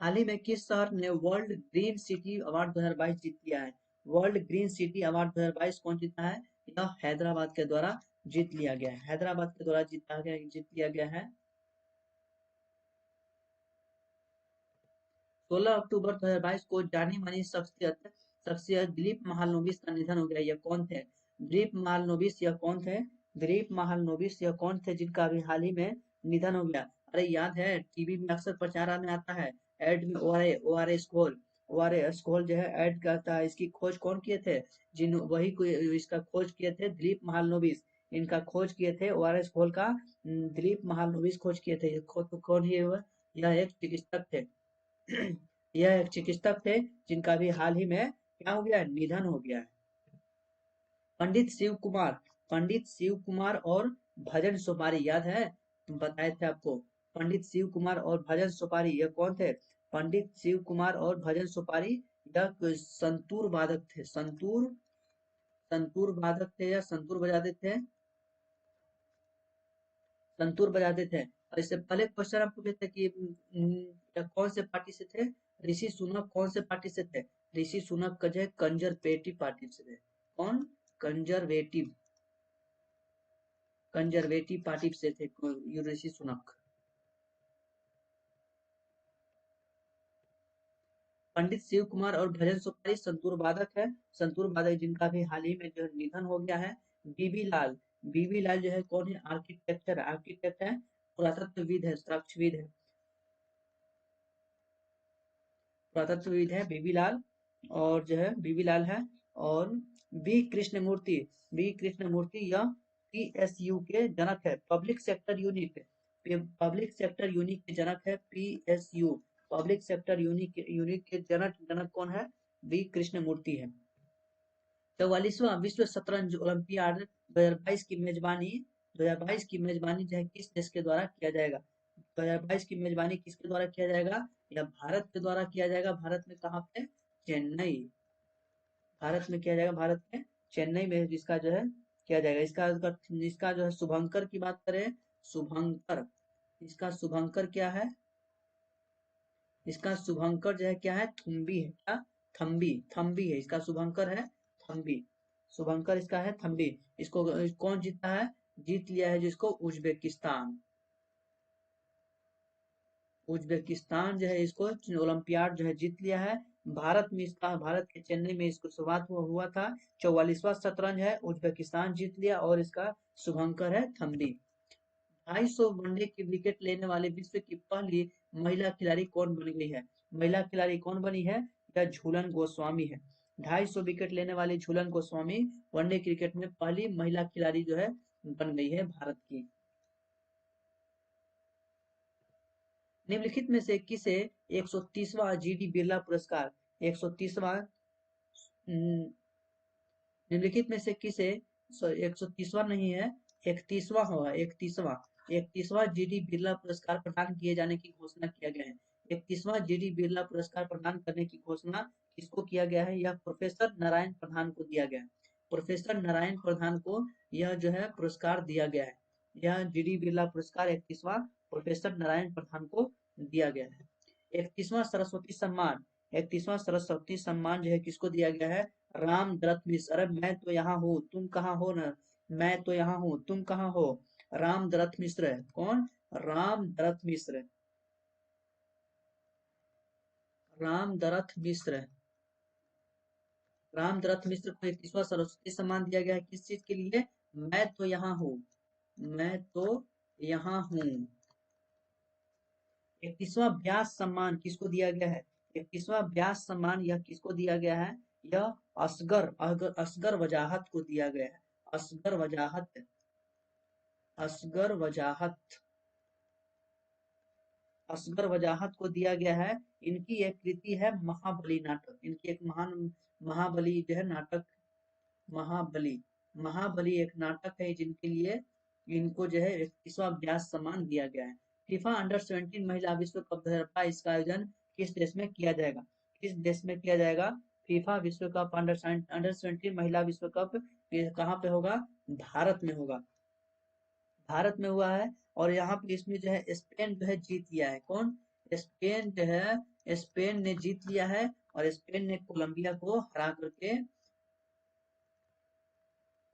हाल ही में किस शहर ने वर्ल्ड ग्रीन सिटी अवार्ड 2022 जीत लिया है? वर्ल्ड ग्रीन सिटी अवार्ड 2022 कौन जीता है? यह हैदराबाद के द्वारा जीत लिया गया है। हैदराबाद के द्वारा जीत लिया गया है। 16 अक्टूबर 2022 को जानी मानी शख्सियत शख्सियत दिलीप महालनोबिस का निधन हो गया। यह कौन थे? दिलीप महालनोबिस यह कौन थे? दिलीप महालनोबिस यह कौन थे जिनका अभी हाल ही में निधन हो गया? अरे याद है, टीवी में अक्सर प्रचार में आता है, एड में ओआरएस घोल। ओआरएस घोल जो है ऐड करता है। इसकी खोज कौन किए थे? जिन वही को इसका खोज किए थे दिलीप महालनोबिस। इनका खोज किए थे ओआरएस घोल का दिलीप महालनोबिस खोज किए थे। खोज तो कौन ही हुआ? यह एक चिकित्सक थे। यह एक चिकित्सक थे जिनका भी हाल ही में क्या हो गया? निधन हो गया है। पंडित शिव कुमार और भजन सुपारी याद है? बताए थे आपको। पंडित शिव कुमार और भजन सुपारी यह कौन थे? पंडित शिव कुमार और भजन सुपारी यह संतूर वादक थे। संतूर वादक थे या संतूर बजाते थे? संतूर बजाते थे। और इससे पहले क्वेश्चन आपको थे कि कौन से पार्टी से थे? ऋषि सुनक कौन से पार्टी से थे? ऋषि सुनक का जो है कंजरवेटिव पार्टी से थे। कौन? कंजरवेटिव कंजरवेटिव पार्टी से थे ऋषि सुनक। पंडित शिव कुमार और भजन सुपारी संतूर वादक है। संतूर वादक जिनका भी हाल ही में जो निधन हो गया है। बीबी लाल जो है कौन है? आर्किटेक्ट है, पुरातत्वविद है, साक्ष्यविद है, पुरातत्वविद है बीबी लाल। और जो है बीबी लाल है। और बी कृष्ण मूर्ति यह पीएसयू के जनक है। पब्लिक सेक्टर यूनिट के जनक है पीएसयू। पब्लिक सेक्टर यूनिट के जनक कौन है? बी कृष्ण मूर्ति है। 44वां विश्व शतरंज ओलंपियाड 2022 की मेजबानी 2022 की मेजबानी जो है किस देश के द्वारा किया जाएगा? 2022 की मेजबानी किसके द्वारा किया जाएगा? या भारत के द्वारा किया जाएगा। भारत में कहाँ पे? चेन्नई। भारत में किया जाएगा। भारत में चेन्नई में जिसका जो है किया जाएगा। इसका जो है शुभंकर की बात करें, शुभंकर, इसका शुभंकर क्या है? इसका शुभंकर जो है क्या है? थम्बी है। क्या? थम्बी है। इसका शुभंकर है थम्बी। शुभंकर इसका है थम्बी। इसको कौन जीता है? जीत लिया है जिसको उज्बेकिस्तान। उज्बेकिस्तान जो है इसको ओलंपियाड जो है जीत लिया है। भारत के चेन्नई में इसको शुरुआत हुआ था। 44वां शतरंज है, उज्बेकिस्तान जीत लिया और इसका शुभंकर है थम्बी। 250 वनडे की विकेट लेने वाले विश्व की पहली महिला खिलाड़ी कौन बन गई है? महिला खिलाड़ी कौन बनी है? यह झूलन गोस्वामी है। 250 विकेट लेने वाली झूलन गोस्वामी वनडे क्रिकेट में पहली महिला खिलाड़ी जो है बन गई है भारत की। निम्नलिखित में से किसे 130वां जीडी बिरला पुरस्कार 130वां निम्नलिखित में से किसे 130वां नहीं है 31वां होगा 31वां जीडी बिरला पुरस्कार प्रदान किए जाने की घोषणा किया गया है। 31वां जीडी बिरला पुरस्कार प्रदान करने की घोषणा किसको किया गया है? यह प्रोफेसर नारायण प्रधान को दिया गया है। प्रोफेसर नारायण प्रधान को यह जो है पुरस्कार दिया गया है। यह जीडी बिरला पुरस्कार 31वां प्रोफेसर नारायण प्रधान को दिया गया है। 31वां सरस्वती सम्मान 31वां सरस्वती सम्मान जो है किसको दिया गया है? राम दरत मिश्र। अरे मैं तो यहाँ हूँ तुम कहाँ हो न, मैं तो यहाँ हूँ तुम कहाँ हो। राम दरत मिश्र है। कौन? राम दरत मिश्र। राम दरत मिश्र। राम दरत मिश्र को 31वां सरस्वती सम्मान दिया गया है किस चीज के लिए? मैं तो यहाँ हूँ, मैं तो यहाँ हूँ। 31वां व्यास सम्मान किसको दिया गया है? 31वां व्यास सम्मान यह किसको दिया गया है? यह असगर वजाहत को दिया गया है। असगर वजाहत, असगर वजाहत, असगर वजाहत को दिया गया है। इनकी एक कृति है महाबली नाटक। इनकी एक महान महाबली जो है नाटक, महाबली, महाबली एक नाटक है जिनके लिए इनको जो है 31वां व्यास सम्मान दिया गया है। फीफा अंडर 17 महिला विश्व कप 2022 का आयोजन किस देश में किया जाएगा? किस देश में किया जाएगा? फीफा विश्व कप अंडर 17 महिला विश्व कप कहाँ पे होगा? भारत में होगा। भारत में हुआ है और यहाँ पे इसमें जो है स्पेन जो है जीत लिया है। कौन? स्पेन जो है, स्पेन ने जीत लिया है और स्पेन ने कोलंबिया को हरा करके,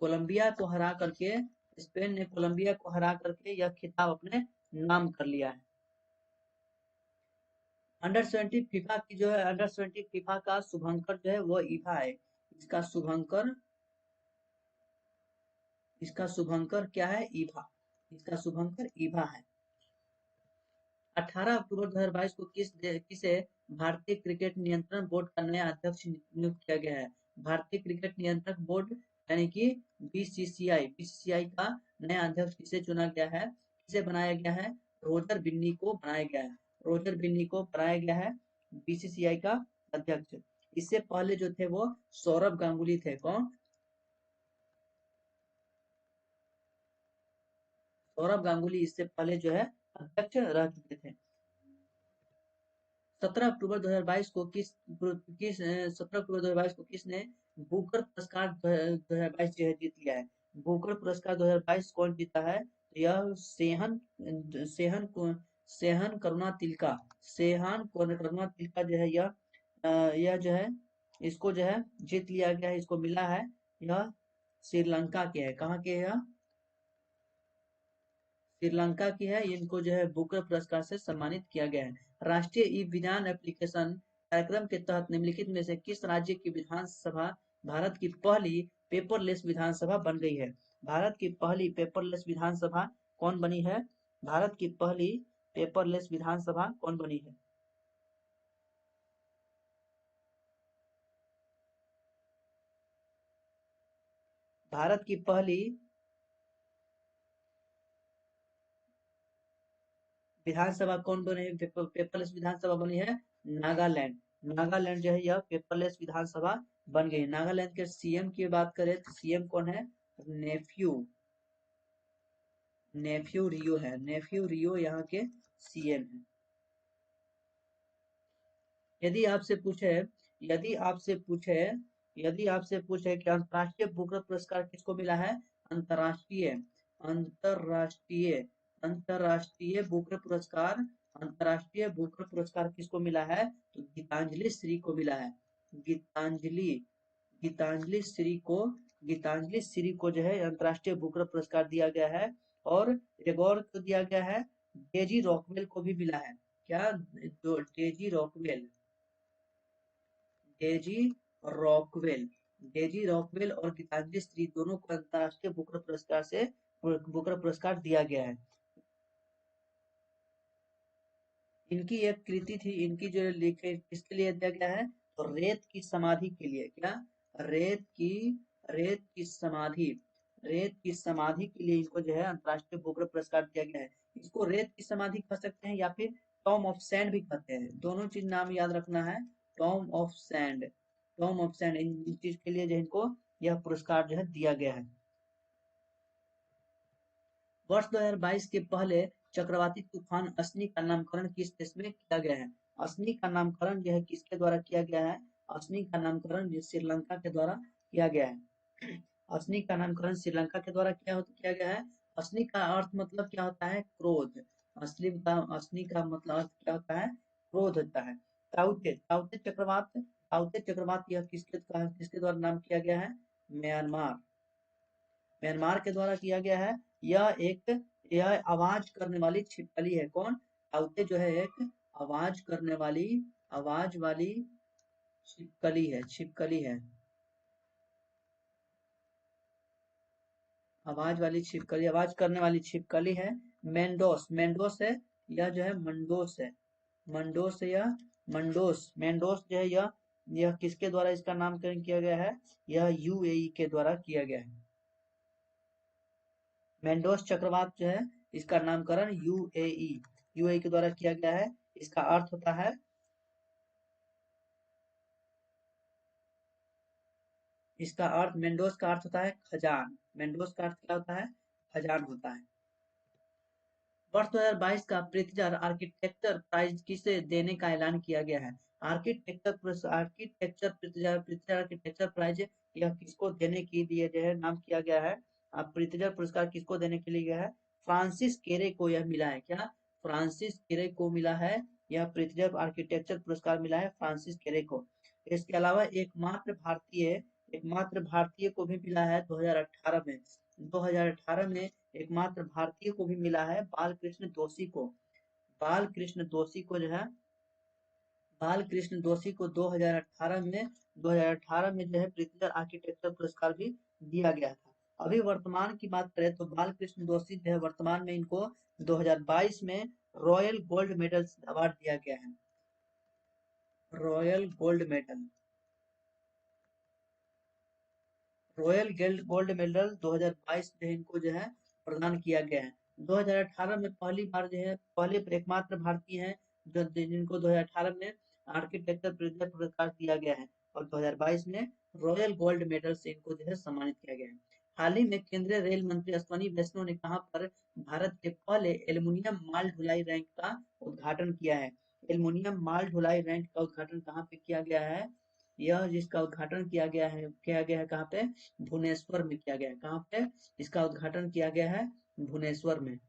कोलंबिया को हरा करके, स्पेन ने कोलंबिया को हरा करके यह खिताब अपने नाम कर लिया है। अंडर 17 फीफा की जो है, अंडर 17 फीफा का शुभंकर जो है वो ईफा है। इसका शुभंकर, इसका शुभंकर क्या है? ईफा। इसका शुभंकर ईफा है। 18 अक्टूबर 2022 को किसे भारतीय क्रिकेट नियंत्रण बोर्ड का नया अध्यक्ष नियुक्त किया गया है? भारतीय क्रिकेट नियंत्रक बोर्ड यानी कि बीसीसीआई का नया अध्यक्ष किसे चुना गया है? किसे बनाया गया है? रोजर बिन्नी को बनाया गया है। रोजर बिन्नी को बनाया गया है बीसीसीआई का अध्यक्ष। इससे पहले जो थे वो सौरभ गांगुली थे। कौन? सौरभ गांगुली इससे पहले जो है अध्यक्ष रह चुके थे। 17 अक्टूबर 2022 को किस 17 अक्टूबर 2022 को किसने बुकर पुरस्कार 2022 जो है जीत लिया है? बुकर पुरस्कार 2022 कौन जीता है? यह सेहन सेहन करुणा तिलका, सेहन करुणा तिलका जो है यह जो है इसको जो है जीत लिया गया है। इसको मिला है, यह श्रीलंका के है। कहाँ के है यह? श्रीलंका की है। इनको जो है बुकर पुरस्कार से सम्मानित किया गया है। राष्ट्रीय ई विधान एप्लीकेशन कार्यक्रम के तहत निम्नलिखित में से किस राज्य की विधानसभा भारत की पहली पेपरलेस विधानसभा बन गई है? भारत की पहली पेपरलेस विधानसभा कौन बनी है? भारत की पहली पेपरलेस विधानसभा कौन बनी है? भारत की पहली विधानसभा कौन बनी है? पेपरलेस विधानसभा बनी है नागालैंड। नागालैंड जो है यह पेपरलेस विधानसभा बन गई। नागालैंड के सीएम की बात करें तो सीएम कौन है? नेफ्यू, नेफ्यू रियो है। नेफ्यू रियो यहाँ के सीएम है। यदि आपसे पूछे, यदि आपसे पूछे, यदि आपसे पूछे कि अंतर्राष्ट्रीय बुकर पुरस्कार किसको मिला है? अंतर्राष्ट्रीय, अंतर्राष्ट्रीय, अंतर्राष्ट्रीय बुकर पुरस्कार, अंतर्राष्ट्रीय बुकर पुरस्कार किसको मिला है? तो गीतांजलि श्री को मिला है। गीतांजलि, गीतांजलि श्री को, गीतांजलि श्री को जो है अंतर्राष्ट्रीय बुकर पुरस्कार दिया गया है। और एक और को दिया गया है, डेजी रॉकवेल को भी मिला है। क्या? Daisy Rockwell, Daisy Rockwell, Daisy Rockwell और गीतांजलि श्री दोनों को अंतर्राष्ट्रीय बुकर पुरस्कार से बुकर पुरस्कार दिया गया है। इनकी एक कृति थी, इनकी जो लिखे किसके लिए दिया गया है, तो रेत की समाधि के लिए। क्या? रेत की रेत की समाधि रेत की समाधि के लिए इनको जो है अंतर्राष्ट्रीय बुकर पुरस्कार दिया गया है। इसको रेत की समाधि कह सकते हैं या फिर टॉम ऑफ सैंड भी कहते हैं, दोनों चीज नाम याद रखना है। Tomb of Sand, Tomb of Sand, इन चीज के लिए जो इनको यह पुरस्कार जो है दिया गया है। वर्ष 2022 के पहले चक्रवाती तूफान असनी का नामकरण किस देश में किया गया है? असनी का नामकरण जो है किसके द्वारा किया गया है? असनी का नामकरण श्रीलंका के द्वारा किया गया है। असनी का नामकरण श्रीलंका के द्वारा किया गया है। असनी का अर्थ मतलब क्या होता है? क्रोध। असनी का मतलब अर्थ क्या होता है? क्रोध होता है। ताउते ताउते चक्रवात ताउते चक्रवात यह किसके द्वारा नाम किया गया है? म्यांमार म्यांमार के द्वारा किया गया है। यह आवाज करने वाली छिपकली है। कौन? ताउते जो है एक आवाज वाली छिपकली है। आवाज करने वाली छिपकली है। मेंडोस मेंडोस है, यह जो है मंडोस है। मंडोस है या मंडोस मेंडोस जो है यह किसके द्वारा इसका नामकरण किया गया है? यह यूएई के द्वारा किया गया है। मेंडोस चक्रवात जो है इसका नामकरण यूएई के द्वारा किया गया है। इसका अर्थ होता है इसका अर्थ मेंडोस का अर्थ होता है खजान। मेंडोस का अर्थ क्या होता है? खजान होता है। वर्ष 2022 का प्रित्जर आर्किटेक्चर प्राइज किसे देने का ऐलान किया गया है? आर्किटेक्चर प्रित्जर आर्किटेक्चर प्राइज यह किसको देने के लिए जो है नाम किया गया है? प्रित्जर पुरस्कार किसको देने के लिए गया है? फ्रांसिस केरे को यह मिला है। क्या? फ्रांसिस केरे को मिला है। यह प्रित्जर आर्किटेक्चर पुरस्कार मिला है फ्रांसिस केरे को। इसके अलावा एकमात्र भारतीय को भी मिला है 2018 में। 2018 में एकमात्र भारतीय को भी मिला है बालकृष्ण दोषी को। बालकृष्ण दोषी को जो है बालकृष्ण दोषी को 2018 में जो है प्रित्जर आर्किटेक्चर पुरस्कार भी दिया गया था। अभी वर्तमान की बात करें तो बालकृष्ण दोषी जो है वर्तमान में इनको 2022 में रॉयल गोल्ड मेडल अवार्ड दिया गया है। Royal gold medal gold medal 2022 जो है इनको जो है प्रदान किया गया है। 2018 में पहली बार जो है पहले एकमात्र भारतीय हैं जो जिनको 2018 में आर्किटेक्चर प्रिज्म पुरस्कार दिया गया है और 2022 में रॉयल गोल्ड मेडल से इनको जो है सम्मानित किया गया है। हाल ही में केंद्रीय रेल मंत्री अश्विनी वैष्णव ने कहां पर भारत के पहले एल्युमिनियम माल ढुलाई रैंक का उद्घाटन किया है? एल्युमिनियम माल ढुलाई रैंक का उद्घाटन कहाँ पे किया गया है? यह जिसका उद्घाटन किया गया है कहाँ पे? भुवनेश्वर में किया गया है। कहाँ पे इसका उद्घाटन किया गया है? भुवनेश्वर में।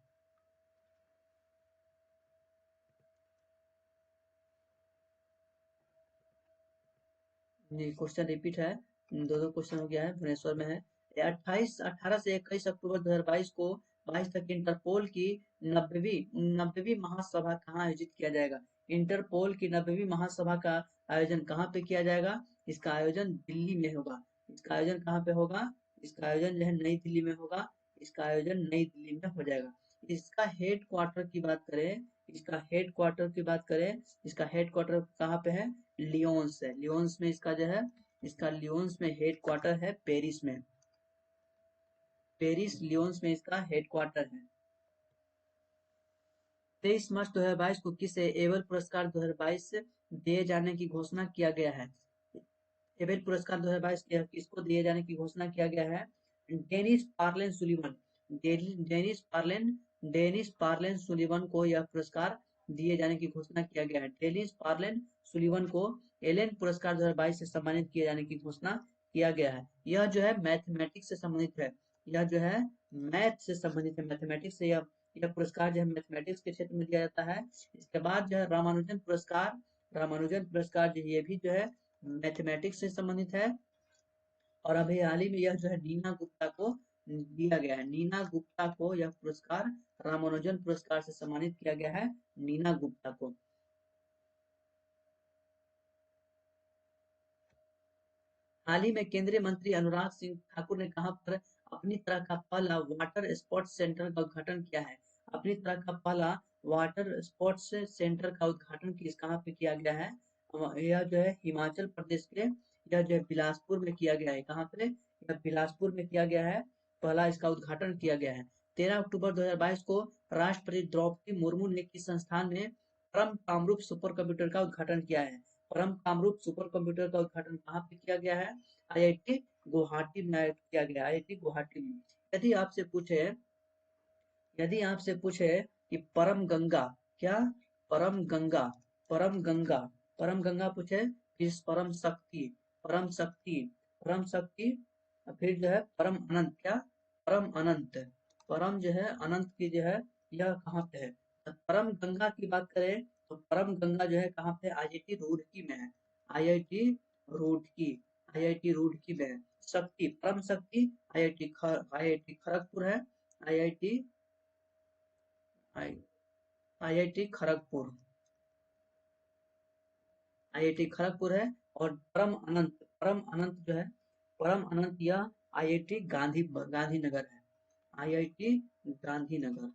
जी क्वेश्चन रिपीट है, दो दो क्वेश्चन हो गया है, भुवनेश्वर में है। 18 से 21 अक्टूबर 2022 को 22 तक इंटरपोल की नब्बेवीं महासभा कहाँ आयोजित किया जाएगा? इंटरपोल की 90वीं महासभा का आयोजन कहाँ पे किया जाएगा? इसका आयोजन दिल्ली में होगा। इसका आयोजन कहाँ पे होगा? इसका आयोजन जो है नई दिल्ली में होगा। इसका आयोजन नई दिल्ली में हो जाएगा। इसका हेड क्वार्टर की बात करें इसका हेड क्वार्टर कहाँ पे है? लियोन्स है। लियोन्स में इसका जो है लियोन्स में हेड क्वार्टर है, पेरिस में। लियोन्स में इसका हेड क्वार्टर है। 23 मार्च 2022 को किसे एबल पुरस्कार 2022 दिए जाने की घोषणा किया गया है? एबेल पुरस्कार 2022 किसको दिए जाने की घोषणा किया गया है? डेनिस पार्लेन सुलिवन डेनिस पार्लेन सुलिवन को यह पुरस्कार दिए जाने की घोषणा किया गया है। डेनिस पार्लेन सुलिवन को एलेन पुरस्कार 2022 से सम्मानित किए जाने की घोषणा किया गया है। यह जो है मैथमेटिक्स से संबंधित है। यह जो है मैथ से संबंधित है। मैथमेटिक्स से यह पुरस्कार जो है मैथमेटिक्स के क्षेत्र में दिया जाता है। इसके बाद जो है रामानुजन पुरस्कार जो ये भी जो है मैथमेटिक्स से संबंधित है। और अभी हाल ही में यह जो है नीना गुप्ता को दिया गया है। नीना गुप्ता को यह पुरस्कार रामानुजन पुरस्कार से सम्मानित किया गया है, नीना गुप्ता को। हाल ही में केंद्रीय मंत्री अनुराग सिंह ठाकुर ने कहां पर अपनी तरह का पहला वाटर स्पोर्ट्स सेंटर का उद्घाटन किया है? अपनी तरह का पहला वाटर स्पोर्ट्स सेंटर का उद्घाटन कहाँ पे किया गया है? यह जो है हिमाचल प्रदेश के, यह जो है बिलासपुर में किया गया है। कहाँ पे? यह बिलासपुर में किया गया है। पहला इसका उद्घाटन किया गया है। 13 अक्टूबर 2022 को राष्ट्रपति द्रौपदी मुर्मू ने किस संस्थान में परम कामरूप सुपर कंप्यूटर का उद्घाटन किया है? परम कामरूप सुपर कंप्यूटर का उद्घाटन कहाँ पे किया गया है? आईआईटी गुवाहाटी में किया गया। आईआईटी गुवाहाटी में। यदि आपसे पूछे यदि आपसे पूछे कि परम गंगा, क्या? परम गंगा, परम गंगा, परम गंगा पूछे, फिर परम शक्ति, परम शक्ति, परम शक्ति, फिर जो है परम अनंत, क्या? परम अनंत, परम जो है अनंत की जो है यह कहाँ पे है? तो परम गंगा की बात करें तो परम गंगा जो है कहाँ पे? आईआईटी रुड़की में है। आईआईटी रुड़की, आईआईटी रुड़की में है। शक्ति, परम शक्ति आईआईटी खड़गपुर है। IIT IIT Kharagpur, IIT Kharagpur है। और परम अनंत, परम अनंत जो है, परम अनंत यह आईआईटी गांधीनगर है। आईआईटी गांधीनगर।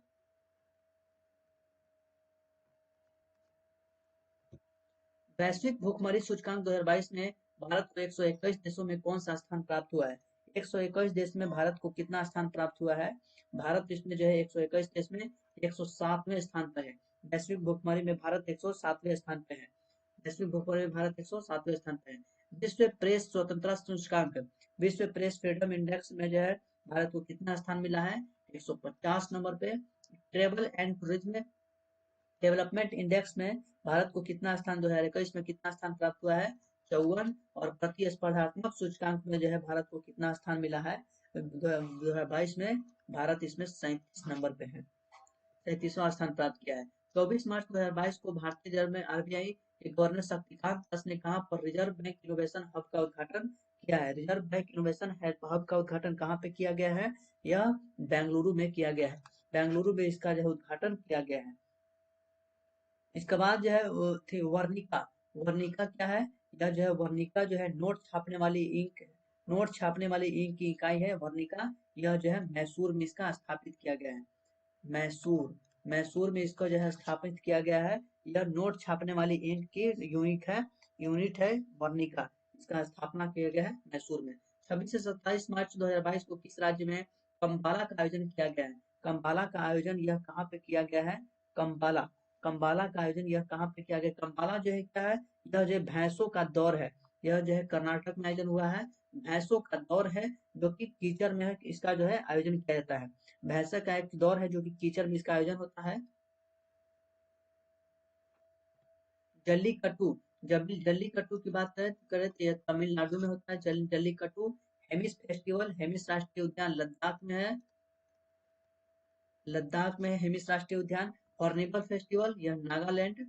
वैश्विक भुखमरी सूचकांक 2022 में भारत को 121 देशों में कौन सा स्थान प्राप्त हुआ है? 121 देश में भारत को कितना स्थान प्राप्त हुआ है? भारत इसमें जो है 121 देश में 107वें स्थान पर है। वैश्विक भुखमरी में भारत 107वें स्थान पे है। वैश्विक भूखमरी में भारत 107वें स्थान पे है। विश्व प्रेस स्वतंत्रता सूचकांक, विश्व प्रेस फ्रीडम इंडेक्स में जो है भारत को कितना स्थान मिला है? 150 नंबर पे। Travel and tourism development index में भारत को कितना स्थान 2021 में कितना स्थान प्राप्त हुआ है? 54। और प्रतिस्पर्धात्मक सूचकांक में जो है भारत को कितना स्थान मिला है 2022 में? भारत इसमें 37 नंबर पे है, 37वां स्थान प्राप्त किया है। 24 मार्च 2022 को भारतीय रिजर्व में आरबीआई के गवर्नर शक्तिकांत दास ने कहां पर रिजर्व बैंक इनोवेशन हब का उद्घाटन किया है? रिजर्व बैंक इनोवेशन हब का उद्घाटन कहां पे किया गया है? यह बेंगलुरु में किया गया है। बेंगलुरु में इसका जो है उद्घाटन किया गया है। इसके बाद जो है वो थी वर्णिका। वर्णिका क्या है? यह जो है वर्णिका जो है नोट छापने वाली इंक, नोट छापने वाली इंक की इकाई है वर्णिका। यह जो है मैसूर में इसका स्थापित किया गया है। मैसूर, मैसूर में इसको जो है स्थापित किया गया है। यह नोट छापने वाली इंक की यूनिट है वर्णिका। इसका स्थापना किया गया है मैसूर में। 26 से 27 मार्च 2022 को किस राज्य में कंपाला का आयोजन किया गया है? कंपाला का आयोजन यह कहाँ पे किया गया है? कंपाला, कंपाला का आयोजन यह कहाँ पे किया गया? कंपाला जो है क्या है? यह जो है भैंसों का दौर है। यह जो है कर्नाटक में आयोजन हुआ है। भैंसों का दौर है जो कि कीचड़ में है, इसका जो है आयोजन किया जाता है। भैंसा का एक दौर है जो कि कीचड़ में इसका आयोजन होता है। जल्लीकट्टू, जब जल्लीकट्टू की बात करें तो यह तमिलनाडु में होता है। जल्लीकट्टू। हेमिस फेस्टिवल, हेमिस राष्ट्रीय उद्यान लद्दाख में है। लद्दाख में है हेमिस राष्ट्रीय उद्यान। हॉर्निबल फेस्टिवल यह नागालैंड,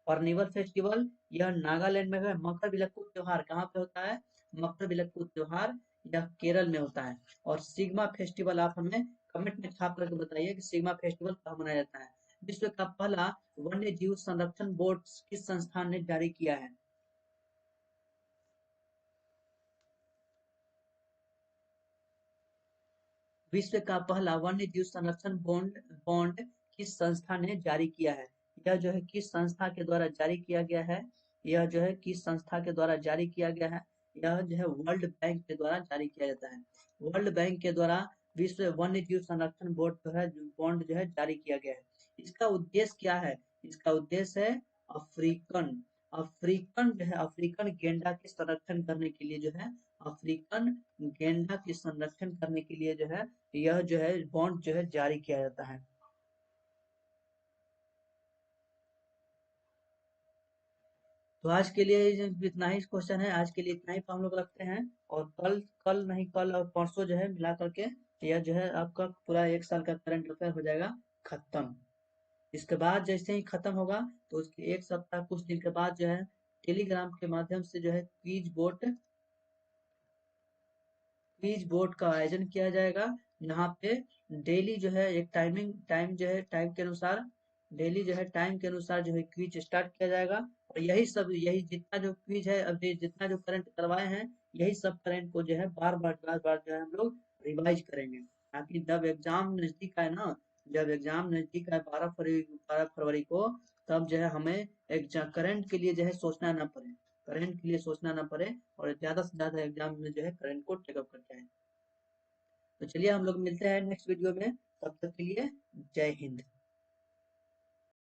हॉर्निबल फेस्टिवल यह नागालैंड में है। मकरविलक्कू त्योहार कहाँ पे होता है? मकरविलक्कू त्योहार यह केरल में होता है। और सिग्मा फेस्टिवल आप हमें कमेंट में छाप करके बताइए कि सिग्मा फेस्टिवल कहाँ मनाया जाता है। विश्व का पहला वन्य जीव संरक्षण बोर्ड किस संस्थान ने जारी किया है? विश्व का पहला वन्य जीव संरक्षण बॉन्ड बॉन्ड किस संस्था ने जारी किया है? यह जो है किस संस्था के द्वारा जारी किया गया है? यह जो है किस संस्था के द्वारा जारी किया गया है? यह जो है वर्ल्ड बैंक के द्वारा जारी किया जाता है। वर्ल्ड बैंक के द्वारा विश्व वन्य जीव संरक्षण बोर्ड जो है बॉन्ड जो है जारी किया गया है। इसका उद्देश्य क्या है? इसका उद्देश्य है अफ्रीकन, अफ्रीकन जो है अफ्रीकन गेंडा के संरक्षण करने के लिए जो है, अफ्रीकन गेंडा के संरक्षण करने के लिए जो है यह जो है बॉन्ड जो है जारी किया जाता है। तो आज के लिए इतना ही क्वेश्चन है। आज के लिए इतना ही हम लोग रखते हैं। और कल, कल नहीं कल और परसों जो है मिला करके यह जो है आपका पूरा 1 साल का करंट अफेयर हो जाएगा खत्म। इसके बाद जैसे ही खत्म होगा तो उसके 1 सप्ताह कुछ दिन के बाद जो है टेलीग्राम के माध्यम से जो है क्विज बोर्ड का आयोजन किया जाएगा। यहाँ पे डेली जो है एक टाइम जो है टाइम के अनुसार, डेली जो है टाइम के अनुसार जो है क्विज स्टार्ट किया जाएगा। और यही जितना जो क्विज है अभी जितना जो करंट करवाए हैं यही सब करंट को जो है बार बार जो है हम लोग रिवाइज करेंगे, ताकि जब एग्जाम नजदीक आए ना जब एग्जाम नजदीक है 12 फरवरी को, तब जो है हमें करंट के लिए जो है सोचना ना पड़े, करंट के लिए सोचना ना पड़े, और ज्यादा से ज्यादा एग्जाम में जो है करंट को टेकअप करके आए। तो चलिए हम लोग मिलते हैं नेक्स्ट वीडियो में, तब तक के लिए जय हिंद।